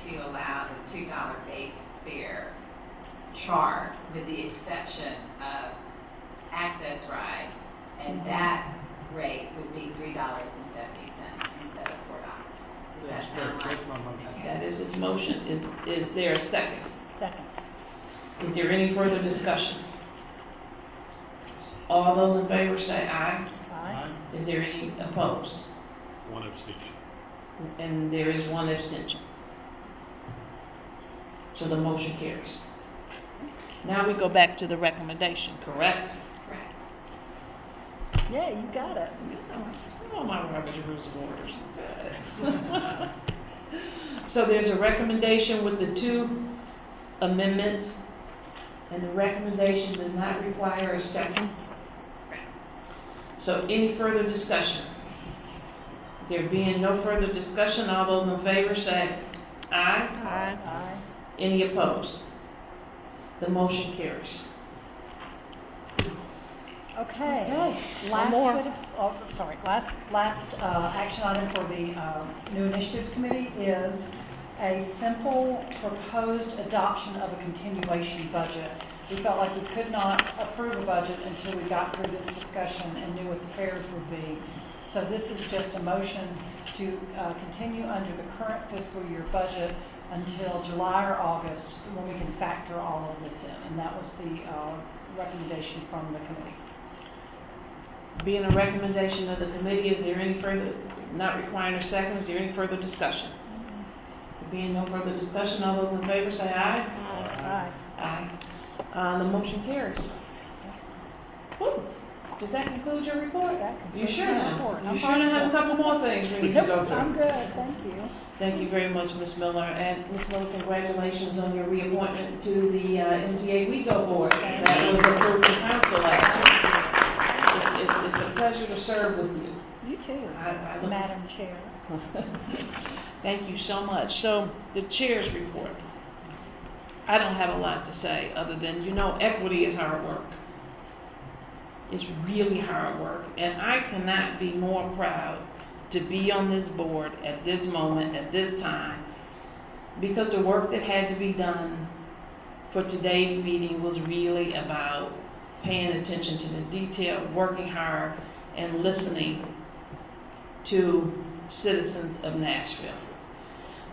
Speaker 20: to allow the $2 base fare charge with the exception of access ride, and that rate would be $3.70 instead of $4. Does that sound right?
Speaker 19: That's my motion.
Speaker 20: Okay.
Speaker 1: That is his motion. Is there a second?
Speaker 18: Second.
Speaker 1: Is there any further discussion? All those in favor say aye.
Speaker 18: Aye.
Speaker 1: Is there any opposed?
Speaker 16: One abstention.
Speaker 1: And there is one abstention. So the motion carries. Now we go back to the recommendation, correct?
Speaker 20: Correct.
Speaker 18: Yeah, you got it.
Speaker 1: Oh, my Robert's Rules of Orders. So there's a recommendation with the two amendments, and the recommendation does not require a second. So any further discussion? There being no further discussion, all those in favor say aye.
Speaker 2: Aye.
Speaker 18: Aye.
Speaker 1: Any opposed? The motion carries.
Speaker 18: Okay.
Speaker 2: One more.
Speaker 18: Last action item for the New Initiatives Committee is a simple proposed adoption of a continuation budget. We felt like we could not approve a budget until we got through this discussion and knew what the fares would be. So this is just a motion to continue under the current fiscal year budget until July or August when we can factor all of this in. And that was the recommendation from the committee.
Speaker 1: Being a recommendation of the committee, is there any further, not requiring a second, is there any further discussion? Being no further discussion, all those in favor say aye.
Speaker 18: Aye.
Speaker 1: Aye. The motion carries. Whew. Does that conclude your report? You sure now? You sure don't have a couple more things we need to go through?
Speaker 18: I'm good, thank you.
Speaker 1: Thank you very much, Ms. Miller. And Ms. Miller, congratulations on your reappointment to the MTA WeGo board. That was approved in council last year. It's a pleasure to serve with you.
Speaker 18: You too, Madam Chair.
Speaker 1: Thank you so much. So the chair's report. I don't have a lot to say other than, equity is hard work. It's really hard work. And I cannot be more proud to be on this board at this moment, at this time, because the work that had to be done for today's meeting was really about paying attention to the detail, working hard, and listening to citizens of Nashville.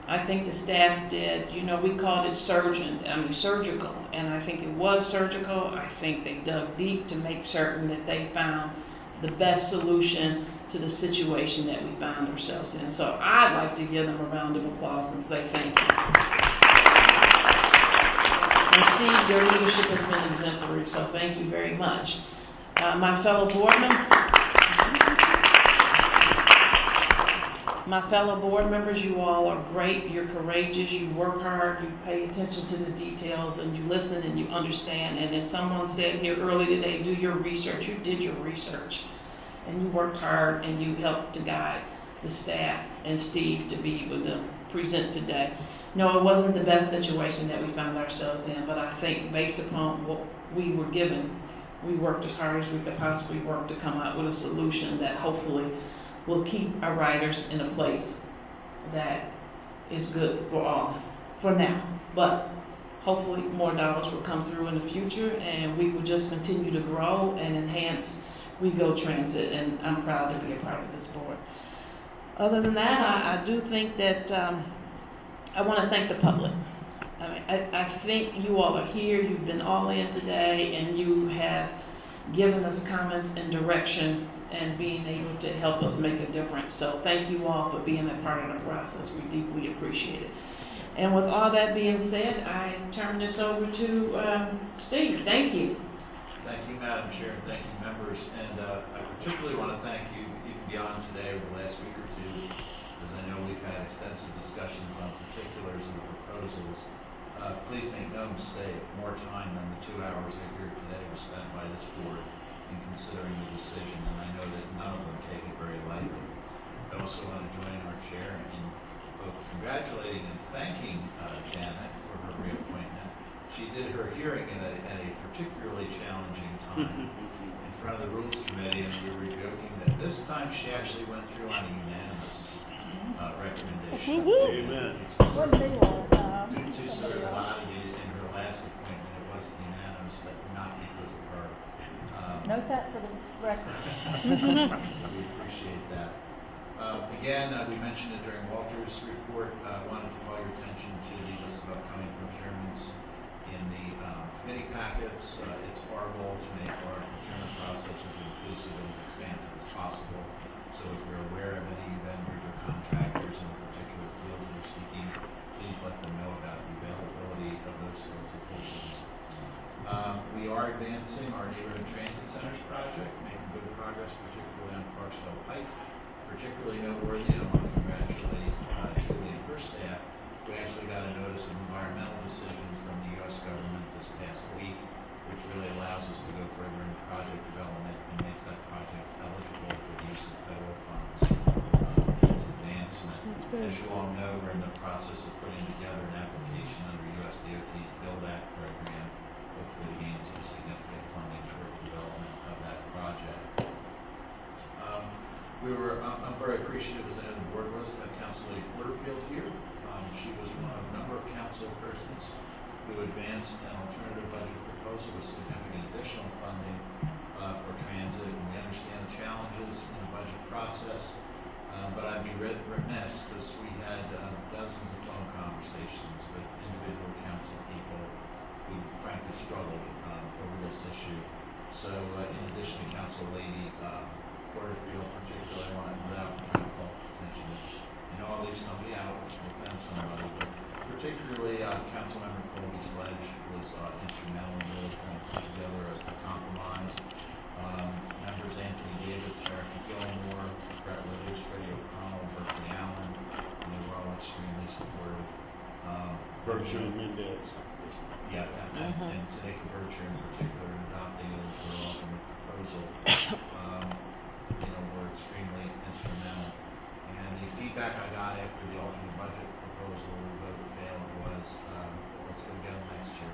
Speaker 1: I think the staff did, we called it surgical, and I think it was surgical. I think they dug deep to make certain that they found the best solution to the situation that we found ourselves in. So I'd like to give them a round of applause and say thank you. And Steve, your leadership has been exemplary, so thank you very much. My fellow board members, you all are great. You're courageous. You work hard. You pay attention to the details, and you listen and you understand. And as someone said here early today, do your research. You did your research, and you worked hard, and you helped to guide the staff and Steve to be able to present today. No, it wasn't the best situation that we found ourselves in, but I think based upon what we were given, we worked as hard as we could possibly work to come out with a solution that hopefully will keep our riders in a place that is good for all, for now. But hopefully more dollars will come through in the future, and we will just continue to grow and enhance WeGo Transit, and I'm proud to be a part of this board. Other than that, I do think that I want to thank the public. I think you all are here, you've been all in today, and you have giving us comments and direction and being able to help us make a difference. So thank you all for being a part of the process. We deeply appreciate it. And with all that being said, I turn this over to Steve. Thank you.
Speaker 4: Thank you, Madam Chair, and thank you, members. And I particularly want to thank you, even beyond today, over the last week or two, as I know we've had extensive discussions on particulars of the proposals. Please make no mistake, more time than the 2 hours I hear today was spent by this board in considering the decision, and I know that none of them take it very lightly. I also want to join our chair in both congratulating and thanking Janet for her reappointment. She did her hearing at a particularly challenging time in front of the Rules Committee, and we were joking that this time she actually went through on a unanimous recommendation.
Speaker 16: Amen.
Speaker 4: Two sort of oddities in her last appointment, it wasn't unanimous, but not because of her.
Speaker 18: Note that for the record.
Speaker 4: So we appreciate that. Again, we mentioned it during Walter's report. I wanted to call your attention to the list of upcoming procurements in the committee packets. It's our goal to make our procurement process as inclusive and as expansive as possible. So if you're aware of any vendors or contractors in a particular field you're seeking, please let them know about the availability of those solicitations. We are advancing our neighborhood transit centers project, making good progress, particularly on Parksville Pike. Particularly noteworthy, and I want to congratulate Julie and her staff. We actually got a notice of environmental decision from the U.S. government this past week, which really allows us to go further in project development and makes that project eligible for the use of federal funds. Its advancement.
Speaker 2: That's good.
Speaker 4: As you all know, we're in the process of putting together an application under U.S. DOT's Build Act program, hopefully to gain some significant funding toward development of that project. I'm very appreciative, as I know the board was, to have Council Lady Porterfield here. She was one of a number of council persons who advanced an alternative budget proposal with significant additional funding for transit. And we understand the challenges in the budget process, but I'd be remiss because we had dozens of phone conversations with individual council people who frankly struggled over this issue. So in addition to Council Lady Porterfield particularly, I want to, without trying to call attention, and I'll leave somebody out, which will offend somebody, but particularly Councilmember Colby Sledge was instrumental in really trying to put together a compromise. Members Anthony Davis, Erica Gilmore, Brett Withers, Freddie O'Connell, Berkeley Allen, and they were all extremely supportive.
Speaker 16: Berkshire and Mendez.
Speaker 4: Yeah, and Tanika Berkshire in particular, adopting her ultimate proposal. Were extremely instrumental. And the feedback I got after the alternate budget proposal vote failed was, let's go get them next year.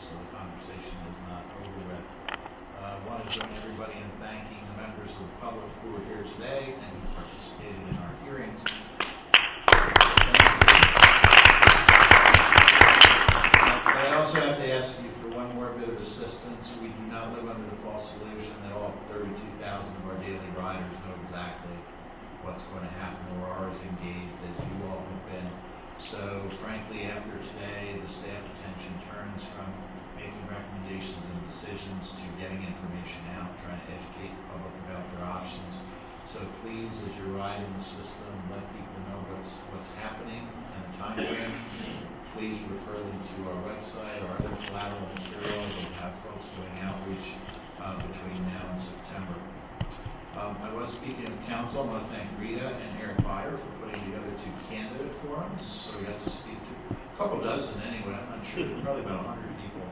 Speaker 4: So the conversation is not over with. I want to join everybody in thanking the members of the public who are here today and who participated in our hearings. But I also have to ask you for one more bit of assistance. We do not live under the false illusion that all 32,000 of our daily riders know exactly what's going to happen or are as engaged as you all have been. So frankly, after today, the staff attention turns from making recommendations and decisions to getting information out, trying to educate the public about their options. So please, as you're riding the system, let people know what's happening and the time frame. Please refer them to our website or other collateral material. We'll have folks doing outreach between now and September. I was speaking of council. I want to thank Rita and Eric Byer for putting together 2 candidate forums. So we got to speak to a couple dozen anyway. I'm not sure. There's probably about 100 people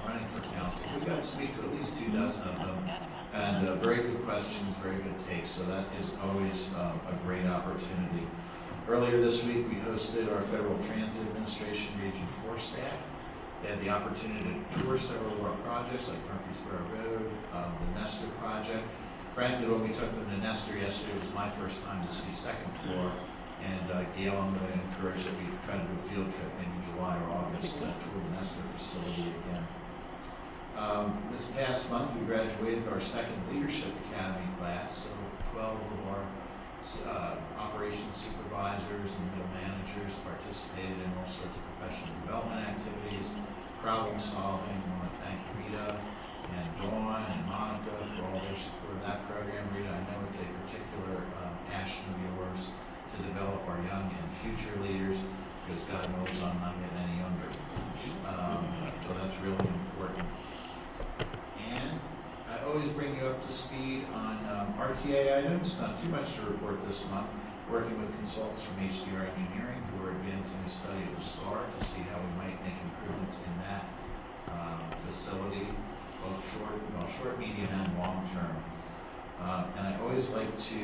Speaker 4: running for council. We got to speak to at least 2 dozen of them. And very good questions, very good takes. So that is always a great opportunity. Earlier this week, we hosted our Federal Transit Administration Region 4 staff. They had the opportunity to tour several of our projects, like Murfreesboro Road, the Nestor project. Frankly, when we took them to Nestor yesterday, it was my first time to see second floor. And Gail, I'm going to encourage that we try to do a field trip, maybe July or August, to tour the Nestor facility again. This past month, we graduated our second Leadership Academy class, so 12 of our operations supervisors and middle managers participated in all sorts of professional development activities, problem solving. I want to thank Rita and Dawn and Monica for all their support of that program. Rita, I know it's a particular passion of yours to develop our young and future leaders, because God knows I'm not getting any younger. So that's really important. And I always bring you up to speed on RTA items. Not too much to report this month. Working with consultants from HDR Engineering who are advancing a study of STAR to see how we might make improvements in that facility, both short, medium, and long term. And I always like to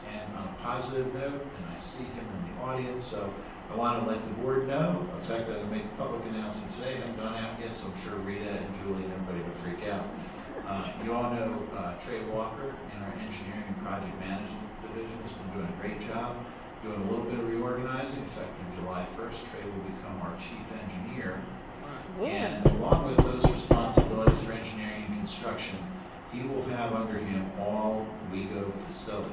Speaker 4: end on a positive note, and I see him in the audience, so I want to let the board know. In fact, I'm going to make a public announcement today. I haven't gone out yet, so I'm sure Rita and Julie and everybody will freak out. You all know Trey Walker in our engineering and project management division has been doing a great job, doing a little bit of reorganizing. Effective July 1st, Trey will become our chief engineer. And along with those responsibilities for engineering and construction, he will have under him all WeGo facilities.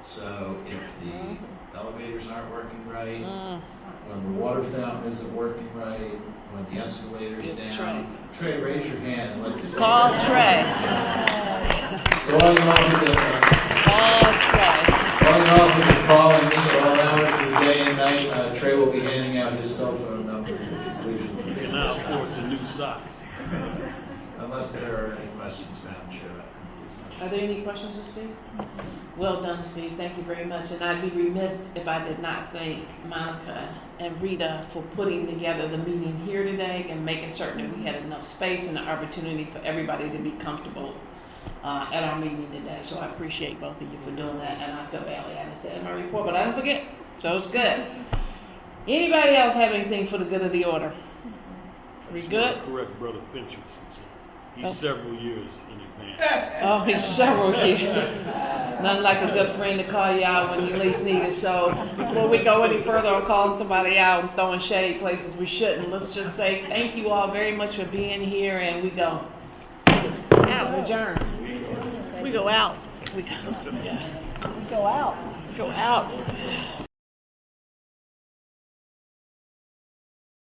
Speaker 4: So if the elevators aren't working right, when the water fountain isn't working right, when the escalator's down, Trey, raise your hand and let's
Speaker 1: call Trey.
Speaker 4: So all y'all who've been calling me at all hours of the day and night, Trey will be handing out his cell phone number for completion.
Speaker 16: And now, of course, the new socks.
Speaker 4: Unless there are any questions, Madam Chair, that concludes my.
Speaker 1: Are there any questions of Steve? Well done, Steve. Thank you very much. And I'd be remiss if I did not thank Monica and Rita for putting together the meeting here today and making certain that we had enough space and the opportunity for everybody to be comfortable at our meeting today. So I appreciate both of you for doing that. And I feel badly I didn't say it in my report, but I didn't forget. So it's good. Anybody else have anything for the good of the order? We good?
Speaker 16: Correct, Brother Fincher. He's several years in advance.
Speaker 1: Oh, he's several years. Nothing like a good friend to call you out when you least need it. So before we go any further on calling somebody out and throwing shade places we shouldn't, let's just say thank you all very much for being here, and we go out. Adjourn. We go out. We go. Yes. We go out. Go out.